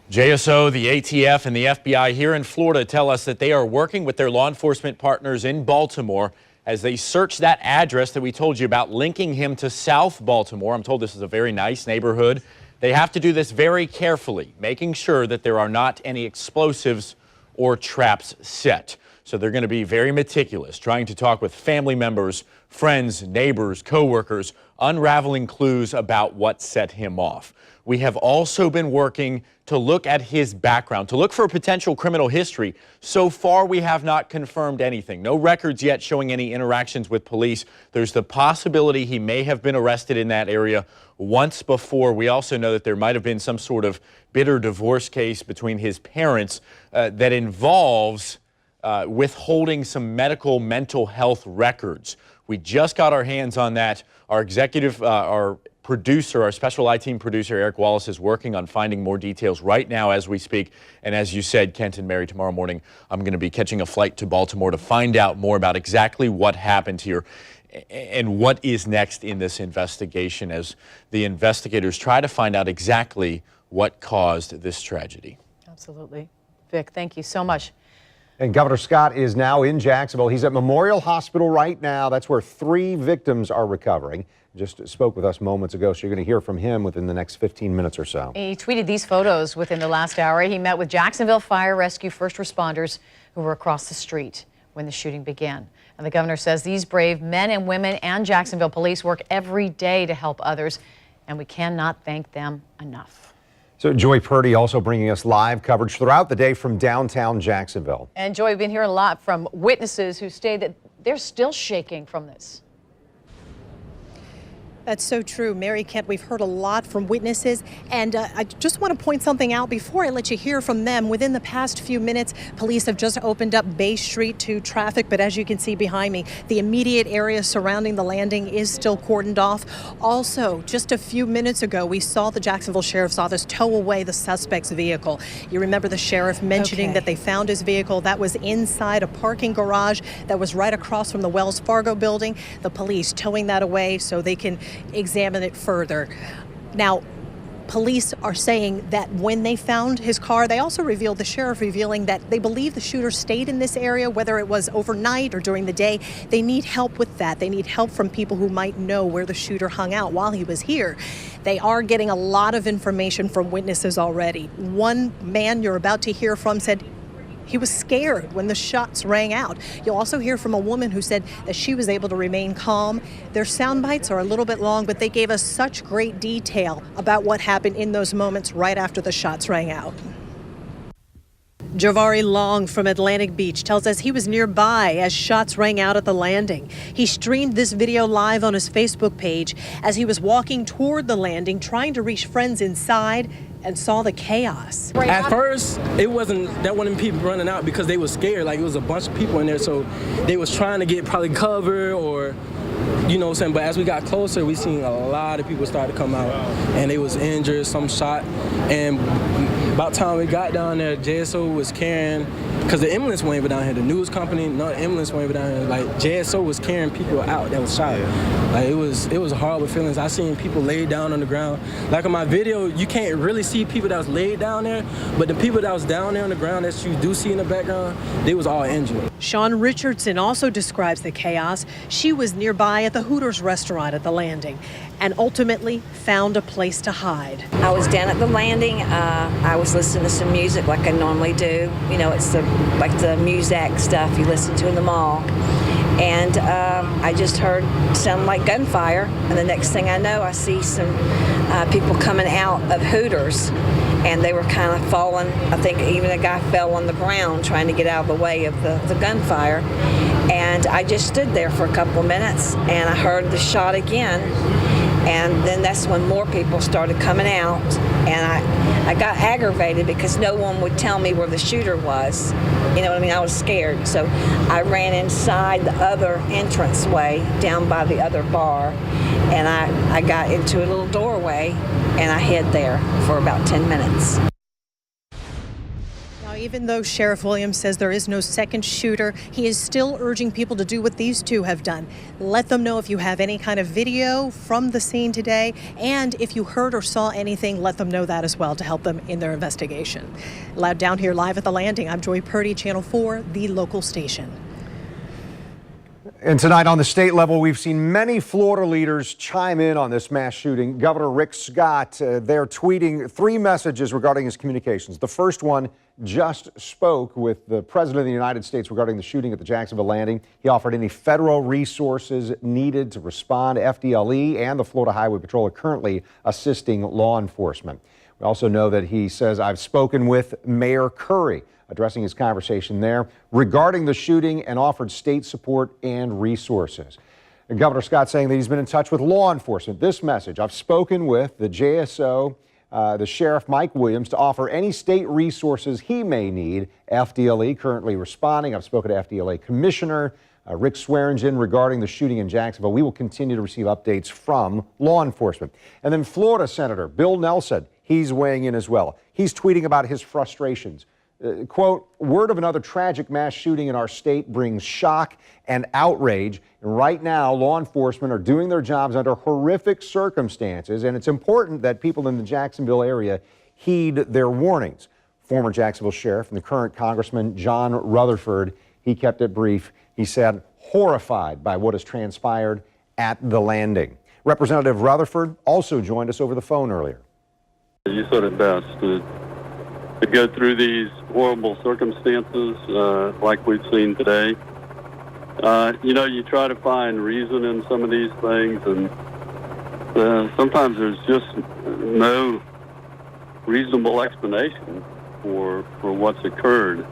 JSO, the ATF, and the FBI here in Florida tell us that they are working with their law enforcement partners in Baltimore as they search that address that we told you about, linking him to South Baltimore. I'm told this is a very nice neighborhood. They have to do this very carefully, making sure that there are not any explosives or traps set. So they're going to be very meticulous, trying to talk with family members, friends, neighbors, coworkers, unraveling clues about what set him off. We have also been working to look at his background, to look for a potential criminal history. So far, we have not confirmed anything. No records yet showing any interactions with police. There's the possibility he may have been arrested in that area once before. We also know that there might have been some sort of bitter divorce case between his parents that involves withholding some medical mental health records. We just got our hands on that. Our producer, our special I-Team producer, Eric Wallace, is working on finding more details right now as we speak. And as you said, Kent and Mary, tomorrow morning, I'm going to be catching a flight to Baltimore to find out more about exactly what happened here and what is next in this investigation as the investigators try to find out exactly what caused this tragedy. Absolutely. Vic, thank you so much. And Governor Scott is now in Jacksonville. He's at Memorial Hospital right now. That's where 3 victims are recovering. Just spoke with us moments ago, so you're going to hear from him within the next 15 minutes or so. He tweeted these photos within the last hour. He met with Jacksonville Fire Rescue first responders who were across the street when the shooting began. And the governor says these brave men and women and Jacksonville police work every day to help others. and we cannot thank them enough. So Joy Purdy also bringing us live coverage throughout the day from downtown Jacksonville. And Joy, we've been hearing a lot from witnesses who state that they're still shaking from this. That's so true, Mary Kent. We've heard a lot from witnesses, and I just want to point something out before I let you hear from them. Within the past few minutes, police have just opened up Bay Street to traffic, but as you can see behind me, the immediate area surrounding the landing is still cordoned off. Also, just a few minutes ago, we saw the Jacksonville Sheriff's Office tow away the suspect's vehicle. You remember the sheriff mentioning that they found his vehicle that was inside a parking garage that was right across from the Wells Fargo building. The police towing that away so they can examine it further. Now, police are saying that when they found his car, they also revealed, the sheriff revealing that they believe the shooter stayed in this area, whether it was overnight or during the day. They need help with that. They need help from people who might know where the shooter hung out while he was here. They are getting a lot of information from witnesses already. One man you're about to hear from said he was scared when the shots rang out. You'll also hear from a woman who said that she was able to remain calm. Their sound bites are a little bit long, but they gave us such great detail about what happened in those moments right after the shots rang out. Javari Long from Atlantic Beach tells us he was nearby as shots rang out at the landing. He streamed this video live on his Facebook page as he was walking toward the landing, trying to reach friends inside, and saw the chaos. At first, it wasn't people running out because they were scared. Like, it was a bunch of people in there, so they was trying to get probably cover or, you know what I'm saying. But as we got closer, we seen a lot of people start to come out, and they was injured, some shot. And about time we got down there, JSO was carrying, because the ambulance went down here, the news company, no, the ambulance went down here. Like, JSO was carrying people out that was shot. Like, it was horrible feelings. I seen people laid down on the ground. Like, in my video, you can't really see people that was laid down there, but the people that was down there on the ground that you do see in the background, they was all injured. Sean Richardson also describes the chaos. She was nearby at the Hooters restaurant at the landing and ultimately found a place to hide. I was down at the landing. I was listening to some music like I normally do. You know, it's like the Muzak stuff you listen to in the mall. And I just heard sound like gunfire. And the next thing I know, I see some people coming out of Hooters. And they were kind of falling. I think even a guy fell on the ground trying to get out of the way of the gunfire. And I just stood there for a couple of minutes, and I heard the shot again. And then that's when more people started coming out. And I got aggravated because no one would tell me where the shooter was. You know what I mean? I was scared. So I ran inside the other entranceway down by the other bar. And I got into a little doorway, and I hid there for about 10 minutes. Now, even though Sheriff Williams says there is no second shooter, he is still urging people to do what these two have done. Let them know if you have any kind of video from the scene today, and if you heard or saw anything, let them know that as well to help them in their investigation. Down here live at the landing, I'm Joy Purdy, Channel 4, the local station. And tonight on the state level, we've seen many Florida leaders chime in on this mass shooting. Governor Rick Scott, they're tweeting 3 messages regarding his communications. The first one just spoke with the President of the United States regarding the shooting at the Jacksonville landing. He offered any federal resources needed to respond. FDLE and the Florida Highway Patrol are currently assisting law enforcement. We also know that he says, I've spoken with Mayor Curry, addressing his conversation there regarding the shooting, and offered state support and resources. And Governor Scott saying that he's been in touch with law enforcement. This message: I've spoken with the JSO, the Sheriff Mike Williams, to offer any state resources he may need. FDLE currently responding. I've spoken to FDLE Commissioner Rick Swearingen regarding the shooting in Jacksonville. We will continue to receive updates from law enforcement. And then Florida Senator Bill Nelson, he's weighing in as well. He's tweeting about his frustrations. Quote, word of another tragic mass shooting in our state brings shock and outrage. And right now, law enforcement are doing their jobs under horrific circumstances, and it's important that people in the Jacksonville area heed their warnings. Former Jacksonville Sheriff and the current Congressman John Rutherford, he kept it brief. He said, horrified by what has transpired at the landing. Representative Rutherford also joined us over the phone earlier. You said it best. To go through these horrible circumstances like we've seen today. You know, you try to find reason in some of these things, and sometimes there's just no reasonable explanation for what's occurred.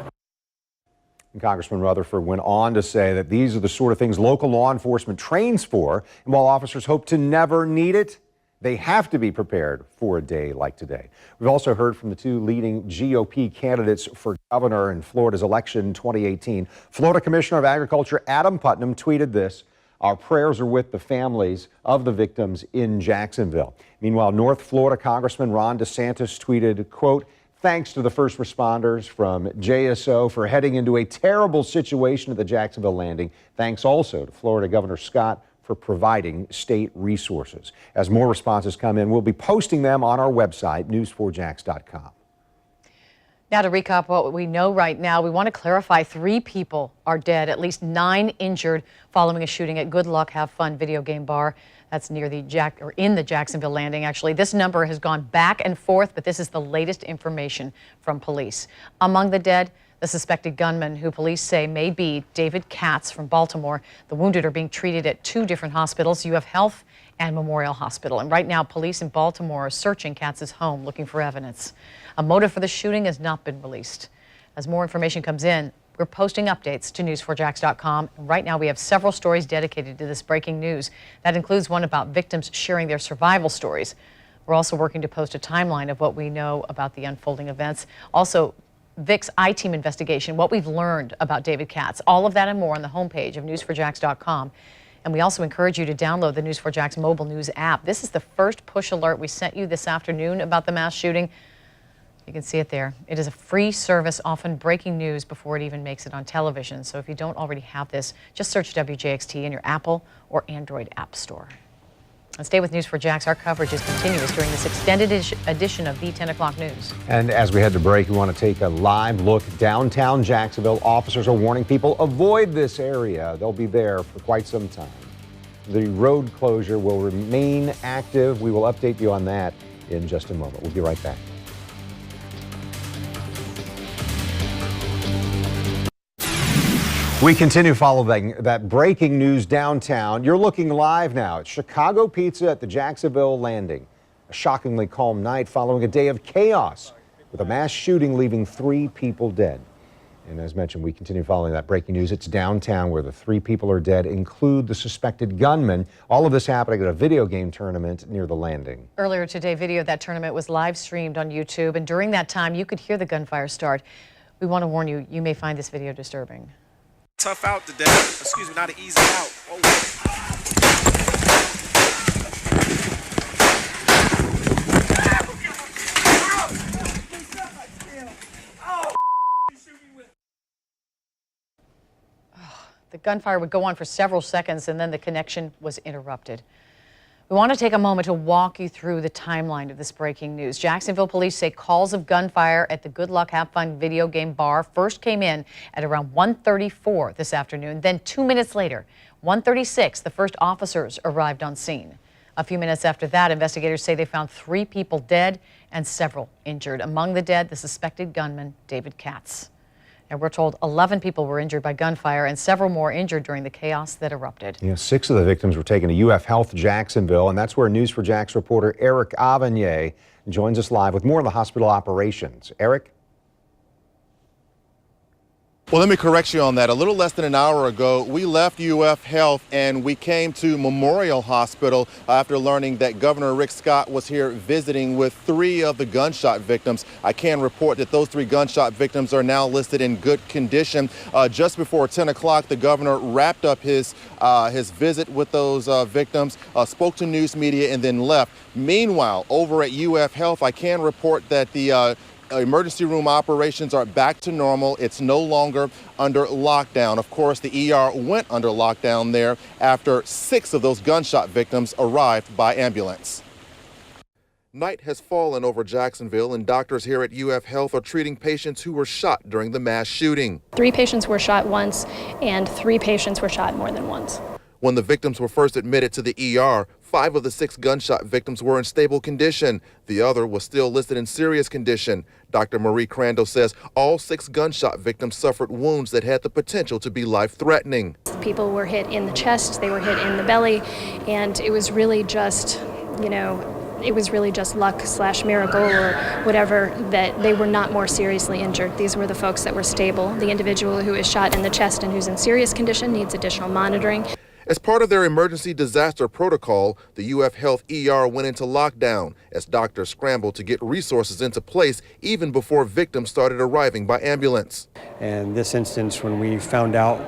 Congressman Rutherford went on to say that these are the sort of things local law enforcement trains for, and while officers hope to never need it, they have to be prepared for a day like today. We've also heard from the two leading GOP candidates for governor in Florida's election in 2018. Florida Commissioner of Agriculture Adam Putnam tweeted this: "Our prayers are with the families of the victims in Jacksonville." Meanwhile, North Florida Congressman Ron DeSantis tweeted, quote, "Thanks to the first responders from JSO for heading into a terrible situation at the Jacksonville landing. Thanks also to Florida Governor Scott for providing state resources." As more responses come in, we'll be posting them on our website, news4jax.com. Now to recap what we know right now, we want to clarify 3 people are dead, at least 9 injured following a shooting at Good Luck Have Fun video game bar. That's near the in the Jacksonville landing, actually. This number has gone back and forth, but this is the latest information from police. Among the dead, the suspected gunman, who police say may be David Katz from Baltimore. The wounded are being treated at 2 different hospitals, UF Health and Memorial Hospital. And right now, police in Baltimore are searching Katz's home, looking for evidence. A motive for the shooting has not been released. As more information comes in, we're posting updates to news4jax.com. Right now, we have several stories dedicated to this breaking news. That includes one about victims sharing their survival stories. We're also working to post a timeline of what we know about the unfolding events. Also, Vic's I-Team investigation, what we've learned about David Katz. All of that and more on the homepage of news4jax.com. And we also encourage you to download the News4Jax mobile news app. This is the first push alert we sent you this afternoon about the mass shooting. You can see it there. It is a free service, often breaking news before it even makes it on television. So if you don't already have this, just search WJXT in your Apple or Android app store. And stay with News4Jax. Our coverage is continuous during this extended edition of the 10 o'clock news. And as we head to break, we want to take a live look downtown Jacksonville. Officers are warning people avoid this area. They'll be there for quite some time. The road closure will remain active. We will update you on that in just a moment. We'll be right back. We continue following that breaking news downtown. You're looking live now at Chicago Pizza at the Jacksonville landing. A shockingly calm night following a day of chaos with a mass shooting leaving 3 people dead. And as mentioned, we continue following that breaking news. It's downtown where the 3 people are dead, include the suspected gunman. All of this happening at a video game tournament near the landing. Earlier today, video of that tournament was live streamed on YouTube. And during that time, you could hear the gunfire start. We want to warn you, you may find this video disturbing. Tough out today. Excuse me, not an easy out. The gunfire would go on for several seconds and then the connection was interrupted. We want to take a moment to walk you through the timeline of this breaking news. Jacksonville police say calls of gunfire at the Good Luck Have Fun video game bar first came in at around 1:34 this afternoon. Then 2 minutes later, 1:36, the first officers arrived on scene. A few minutes after that, investigators say they found 3 people dead and several injured. Among the dead, the suspected gunman, David Katz. And we're told 11 people were injured by gunfire and several more injured during the chaos that erupted. Yeah, 6 of the victims were taken to UF Health Jacksonville, and that's where News4Jax reporter Eric Avanier joins us live with more on the hospital operations. Eric? Well, let me correct you on that. A little less than an hour ago, we left UF Health and we came to Memorial Hospital after learning that Governor Rick Scott was here visiting with 3 of the gunshot victims. I can report that those 3 gunshot victims are now listed in good condition. Just before 10 o'clock, the governor wrapped up his visit with those victims, spoke to news media, and then left. Meanwhile, over at UF Health, I can report that the emergency room operations are back to normal. It's no longer under lockdown. Of course, the ER went under lockdown there after 6 of those gunshot victims arrived by ambulance. Night has fallen over Jacksonville, and doctors here at UF Health are treating patients who were shot during the mass shooting. 3 patients were shot once, and 3 patients were shot more than once. When the victims were first admitted to the ER, 5 of the 6 gunshot victims were in stable condition. The other was still listed in serious condition. Dr. Marie Crandall says all 6 gunshot victims suffered wounds that had the potential to be life-threatening. People were hit in the chest, they were hit in the belly, and it was really just, you know, it was really just luck / miracle or whatever, that they were not more seriously injured. These were the folks that were stable. The individual who is shot in the chest and who's in serious condition needs additional monitoring. As part of their emergency disaster protocol, the UF Health ER went into lockdown as doctors scrambled to get resources into place even before victims started arriving by ambulance. In this instance, when we found out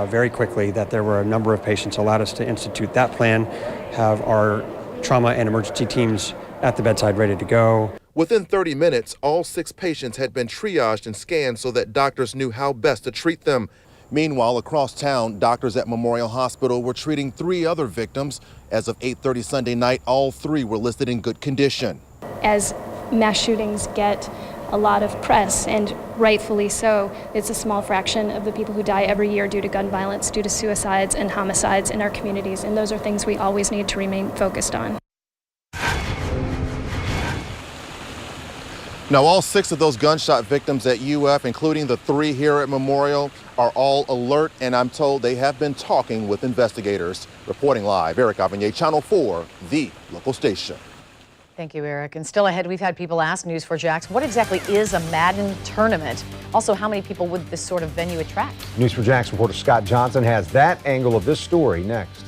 very quickly that there were a number of patients, allowed us to institute that plan, have our trauma and emergency teams at the bedside ready to go. Within 30 minutes, all 6 patients had been triaged and scanned so that doctors knew how best to treat them. Meanwhile, across town, doctors at Memorial Hospital were treating 3 other victims. As of 8:30 Sunday night, all 3 were listed in good condition. As mass shootings get a lot of press, and rightfully so, it's a small fraction of the people who die every year due to gun violence, due to suicides and homicides in our communities, and those are things we always need to remain focused on. Now, all 6 of those gunshot victims at UF, including the 3 here at Memorial, are all alert, and I'm told they have been talking with investigators. Reporting live, Eric Avigné, Channel 4, the local station. Thank you, Eric. And still ahead, we've had people ask News4Jax, what exactly is a Madden tournament? Also, how many people would this sort of venue attract? News4Jax reporter Scott Johnson has that angle of this story next.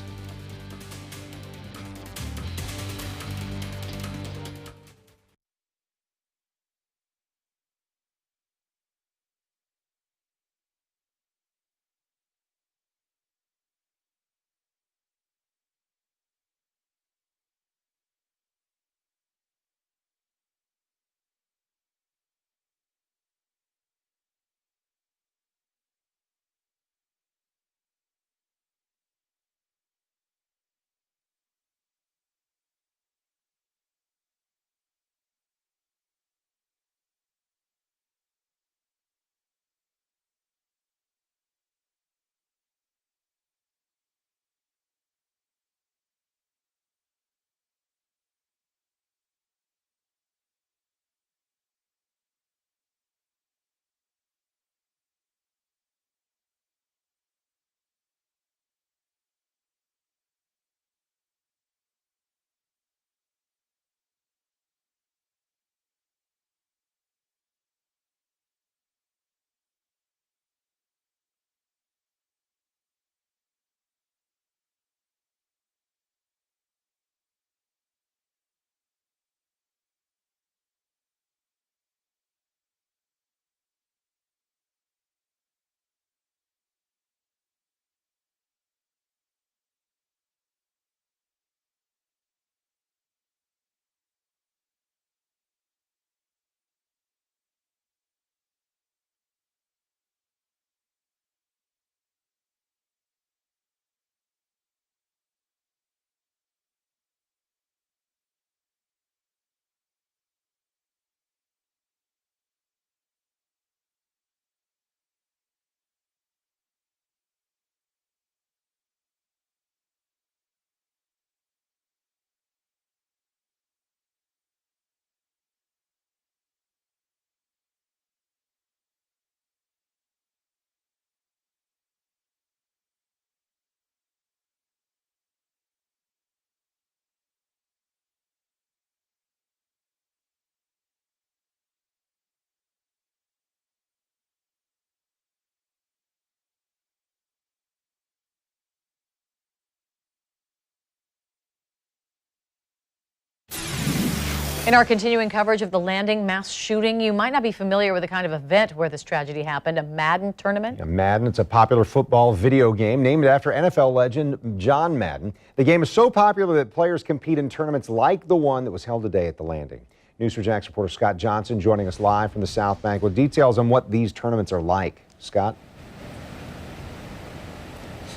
In our continuing coverage of the Landing mass shooting, you might not be familiar with the kind of event where this tragedy happened, a Madden tournament. Yeah, Madden, it's a popular football video game named after NFL legend John Madden. The game is so popular that players compete in tournaments like the one that was held today at the Landing. News4Jax reporter Scott Johnson joining us live from the South Bank with details on what these tournaments are like. Scott?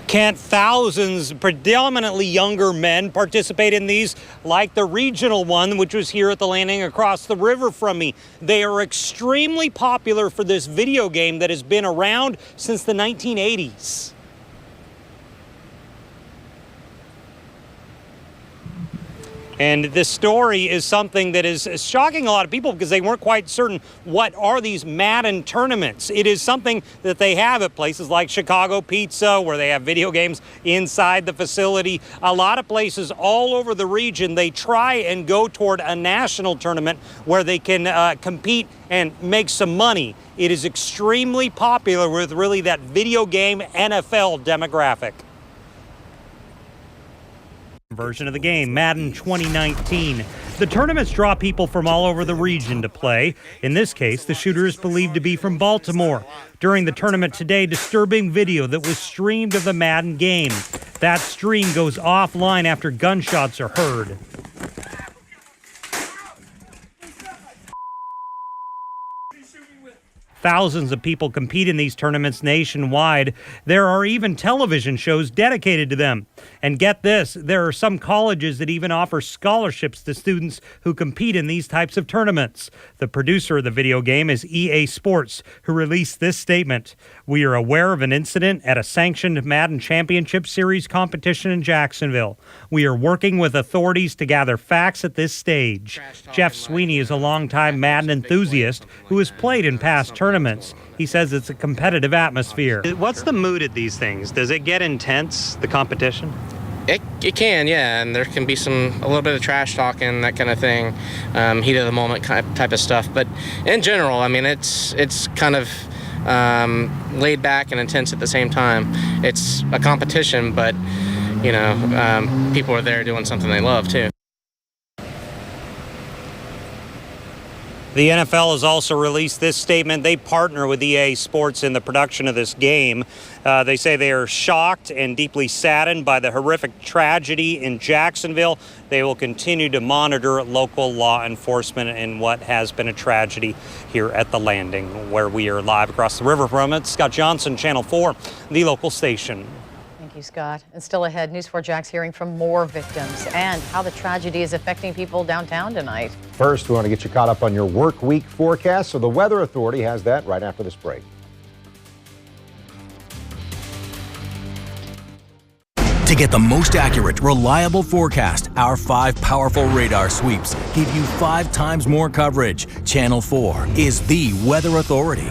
Can't thousands, predominantly younger men, participate in these, like the regional one, which was here at the Landing across the river from me. They are extremely popular for this video game that has been around since the 1980s. And this story is something that is shocking a lot of people because they weren't quite certain what are these Madden tournaments. It is something that they have at places like Chicago Pizza, where they have video games inside the facility. A lot of places all over the region, they try and go toward a national tournament where they can compete and make some money. It is extremely popular with really that video game NFL demographic. Version of the game, Madden 2019. The tournaments draw people from all over the region to play. In this case, the shooter is believed to be from Baltimore. During the tournament today, disturbing video that was streamed of the Madden game. That stream goes offline after gunshots are heard. Thousands of people compete in these tournaments nationwide. There are even television shows dedicated to them. And get this, there are some colleges that even offer scholarships to students who compete in these types of tournaments. The producer of the video game is EA Sports, who released this statement. We are aware of an incident at a sanctioned Madden Championship Series competition in Jacksonville. We are working with authorities to gather facts at this stage. Jeff Sweeney is a longtime Madden enthusiast who has played in past tournaments. He says it's a competitive atmosphere. What's the mood at these things? Does it get intense, the competition? It can, yeah, and there can be a little bit of trash talking, that kind of thing, heat of the moment type of stuff. But in general, I mean, it's kind of laid back and intense at the same time. It's a competition, but you know, people are there doing something they love too. The NFL has also released this statement. They partner with EA Sports in the production of this game. They say they are shocked and deeply saddened by the horrific tragedy in Jacksonville. They will continue to monitor local law enforcement in what has been a tragedy here at the Landing, where we are live across the river from it. Scott Johnson, Channel 4, the local station. Thank you, Scott. And still ahead, News 4 Jack's hearing from more victims and how the tragedy is affecting people downtown tonight. First, we want to get you caught up on your work week forecast. So the Weather Authority has that right after this break. To get the most accurate, reliable forecast, our 5 powerful radar sweeps give you 5 times more coverage. Channel 4 is the Weather Authority.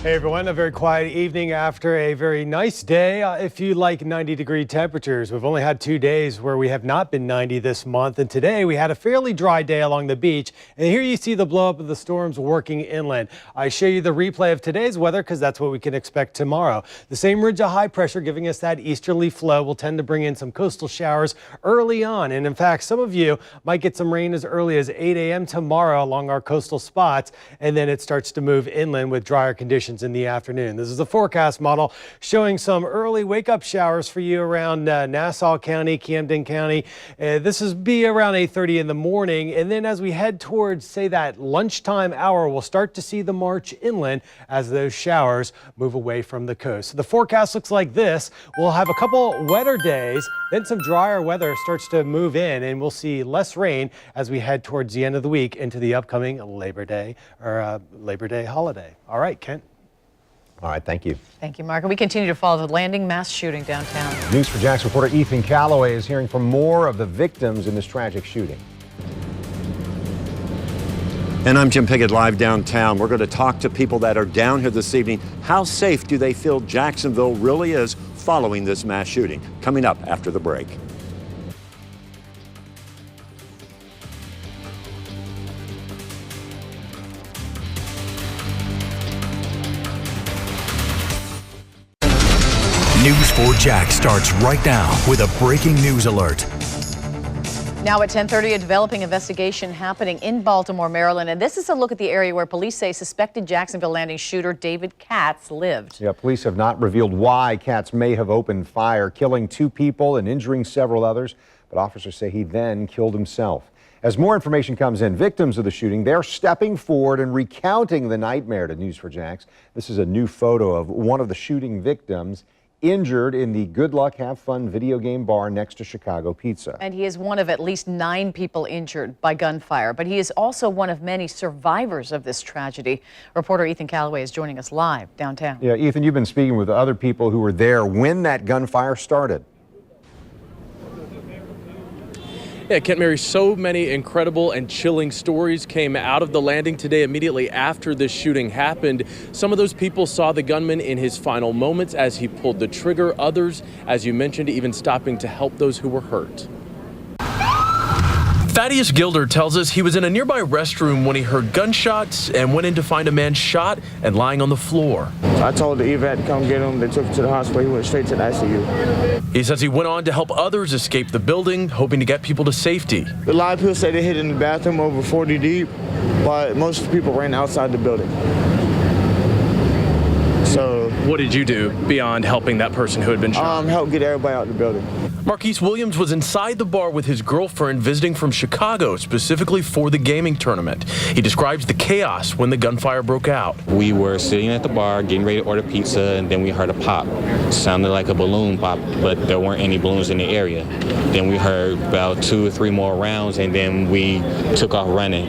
Hey everyone, a very quiet evening after a very nice day. If you like 90-degree temperatures, we've only had 2 days where we have not been 90 this month, and today we had a fairly dry day along the beach. And here you see the blow up of the storms working inland. I show you the replay of today's weather because that's what we can expect tomorrow. The same ridge of high pressure giving us that easterly flow will tend to bring in some coastal showers early on. And in fact, some of you might get some rain as early as 8 a.m. tomorrow along our coastal spots, and then it starts to move inland with drier conditions in the afternoon. This is a forecast model showing some early wake-up showers for you around Nassau County, Camden County. This is be around 8:30 in the morning, and then as we head towards, say, that lunchtime hour, we'll start to see the march inland as those showers move away from the coast. So the forecast looks like this. We'll have a couple wetter days, then some drier weather starts to move in, and we'll see less rain as we head towards the end of the week into the upcoming Labor Day holiday. All right, Kent. All right, thank you. Thank you, Mark. And we continue to follow the Landing mass shooting downtown. News 4 Jax reporter Ethan Calloway is hearing from more of the victims in this tragic shooting. And I'm Jim Piggott, live downtown. We're going to talk to people that are down here this evening. How safe do they feel Jacksonville really is following this mass shooting? Coming up after the break. News 4 Jax starts right now with a breaking news alert. Now at 10:30, a developing investigation happening in Baltimore, Maryland. And this is a look at the area where police say suspected Jacksonville Landing shooter David Katz lived. Yeah, police have not revealed why Katz may have opened fire, killing 2 people and injuring several others. But officers say he then killed himself. As more information comes in, victims of the shooting, they're stepping forward and recounting the nightmare to News 4 Jax. This is a new photo of one of the shooting victims injured in the Good Luck Have Fun video game bar next to Chicago Pizza. And he is one of at least 9 people injured by gunfire, but he is also one of many survivors of this tragedy. Reporter Ethan Calloway is joining us live downtown. Yeah, Ethan, you've been speaking with other people who were there when that gunfire started. Yeah, Kent Mary, so many incredible and chilling stories came out of the landing today immediately after this shooting happened. Some of those people saw the gunman in his final moments as he pulled the trigger. Others, as you mentioned, even stopping to help those who were hurt. Thaddeus Gilder tells us he was in a nearby restroom when he heard gunshots and went in to find a man shot and lying on the floor. I told the evac to come get him. They took him to the hospital. He went straight to the ICU. He says he went on to help others escape the building, hoping to get people to safety. A lot of people say they hid in the bathroom over 40 deep, but most people ran outside the building. So, what did you do beyond helping that person who had been shot? Help get everybody out the building. Marquise Williams was inside the bar with his girlfriend visiting from Chicago, specifically for the gaming tournament. He describes the chaos when the gunfire broke out. We were sitting at the bar getting ready to order pizza, and then we heard a pop. Sounded like a balloon pop, but there weren't any balloons in the area. Then we heard about 2 or 3 more rounds, and then we took off running.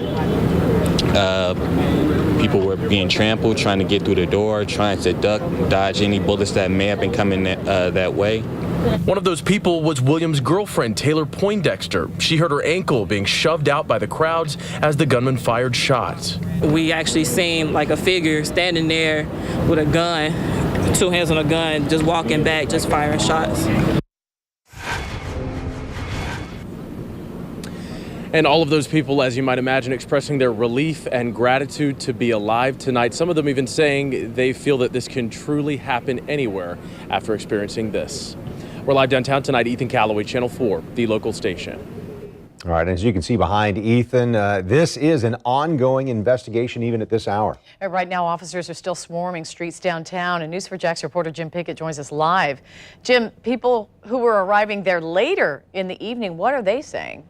People were being trampled, trying to get through the door, trying to duck, dodge any bullets that may have been coming that way. One of those people was Williams' girlfriend, Taylor Poindexter. She hurt her ankle being shoved out by the crowds as the gunman fired shots. We actually seen like a figure standing there with a gun, 2 hands on a gun, just walking back, just firing shots. And all of those people, as you might imagine, expressing their relief and gratitude to be alive tonight. Some of them even saying they feel that this can truly happen anywhere after experiencing this. We're live downtown tonight. Ethan Calloway, Channel 4, the local station. All right, as you can see behind Ethan, this is an ongoing investigation even at this hour. And right now, officers are still swarming streets downtown, and News4JAX reporter Jim Pickett joins us live. Jim, people who were arriving there later in the evening, what are they saying?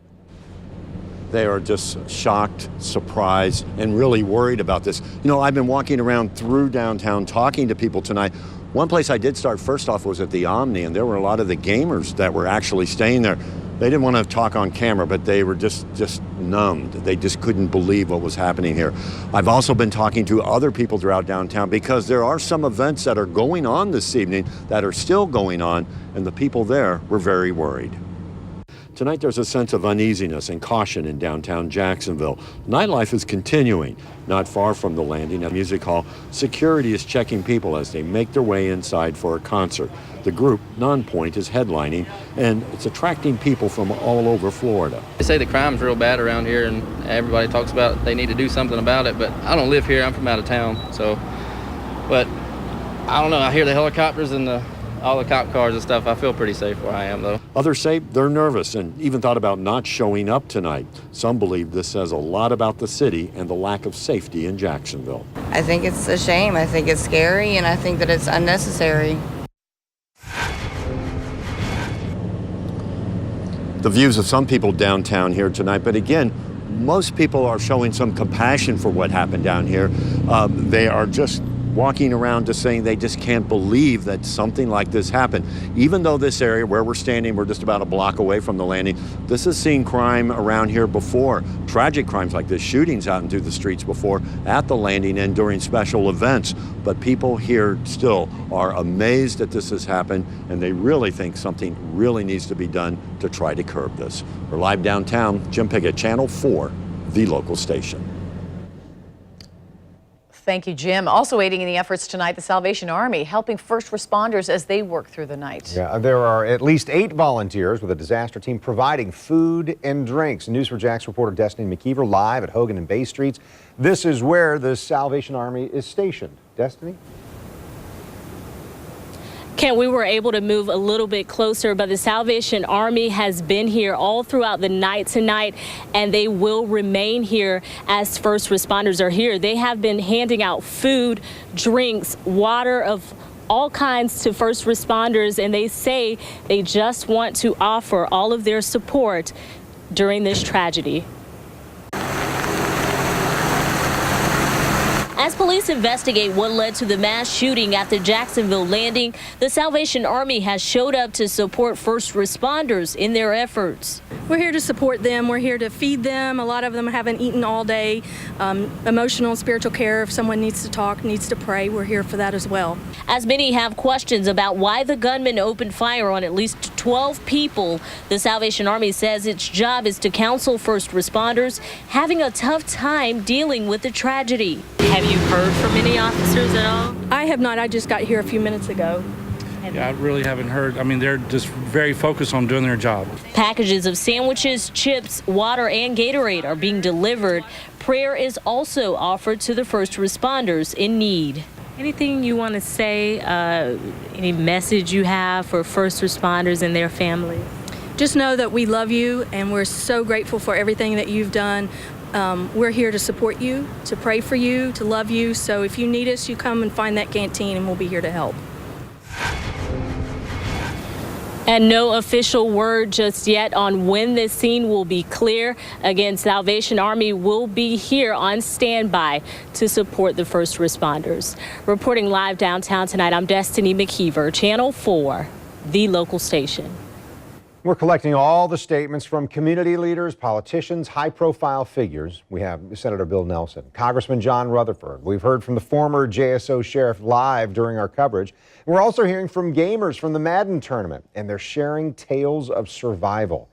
They are just shocked, surprised, and really worried about this. You know, I've been walking around through downtown talking to people tonight. One place I did start first off was at the Omni, and there were a lot of the gamers that were actually staying there. They didn't want to talk on camera, but they were just numbed. They just couldn't believe what was happening here. I've also been talking to other people throughout downtown because there are some events that are going on this evening that are still going on, and the people there were very worried. Tonight there's a sense of uneasiness and caution in downtown Jacksonville. Nightlife is continuing. Not far from the landing at Music Hall, security is checking people as they make their way inside for a concert. The group, Nonpoint, is headlining, and it's attracting people from all over Florida. They say the crime's real bad around here, and everybody talks about they need to do something about it, but I don't live here. I'm from out of town, so. But I don't know. I hear the helicopters and all the cop cars and stuff. I feel pretty safe where I am, though. Others say they're nervous and even thought about not showing up tonight. Some believe this says a lot about the city and the lack of safety in Jacksonville. I think it's a shame. I think it's scary, and I think that it's unnecessary. The views of some people downtown here tonight, but again, most people are showing some compassion for what happened down here. They are just walking around just saying they just can't believe that something like this happened. Even though this area where we're standing, we're just about a block away from the landing, this has seen crime around here before. Tragic crimes like this, shootings out into the streets before, at the landing and during special events. But people here still are amazed that this has happened, and they really think something really needs to be done to try to curb this. We're live downtown. Jim Pickett, Channel 4, the local station. Thank you, Jim. Also aiding in the efforts tonight, the Salvation Army, helping first responders as they work through the night. Yeah, there are at least 8 volunteers with a disaster team providing food and drinks. News4JAX reporter Destiny McKeever live at Hogan and Bay Streets. This is where the Salvation Army is stationed. Destiny? Kent, we were able to move a little bit closer, but the Salvation Army has been here all throughout the night tonight, and they will remain here as first responders are here. They have been handing out food, drinks, water of all kinds to first responders, and they say they just want to offer all of their support during this tragedy. As police investigate what led to the mass shooting at the Jacksonville landing, the Salvation Army has showed up to support first responders in their efforts. We're here to support them. We're here to feed them. A lot of them haven't eaten all day. Emotional and spiritual care. If someone needs to talk, needs to pray, we're here for that as well. As many have questions about why the gunman opened fire on at least 12 people, the Salvation Army says its job is to counsel first responders having a tough time dealing with the tragedy. Have you heard from any officers at all? I have not. I just got here a few minutes ago. Yeah, I really haven't heard. I mean, they're just very focused on doing their job. Packages of sandwiches, chips, water, and Gatorade are being delivered. Prayer is also offered to the first responders in need. Anything you want to say, any message you have for first responders and their families? Just know that we love you and we're so grateful for everything that you've done. We're here to support you, to pray for you, to love you. So if you need us, you come and find that canteen and we'll be here to help. And no official word just yet on when this scene will be clear. Again, Salvation Army will be here on standby to support the first responders. Reporting live downtown tonight, I'm Destiny McKeever, Channel 4, the local station. We're collecting all the statements from community leaders, politicians, high-profile figures. We have Senator Bill Nelson, Congressman John Rutherford. We've heard from the former JSO sheriff live during our coverage. We're also hearing from gamers from the Madden tournament, and they're sharing tales of survival.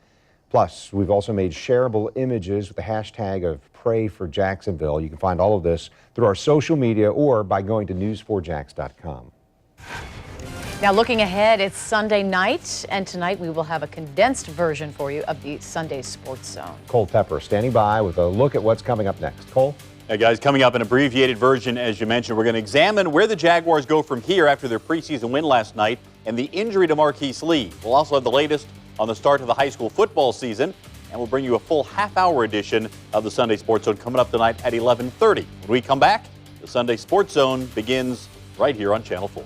Plus, we've also made shareable images with the hashtag of Pray for Jacksonville. You can find all of this through our social media or by going to news4jax.com. Now looking ahead, it's Sunday night, and tonight we will have a condensed version for you of the Sunday Sports Zone. Cole Pepper standing by with a look at what's coming up next. Cole? Hey guys, coming up an abbreviated version, as you mentioned, we're going to examine where the Jaguars go from here after their preseason win last night and the injury to Marquise Lee. We'll also have the latest on the start of the high school football season, and we'll bring you a full half-hour edition of the Sunday Sports Zone coming up tonight at 11:30. When we come back, the Sunday Sports Zone begins right here on Channel 4.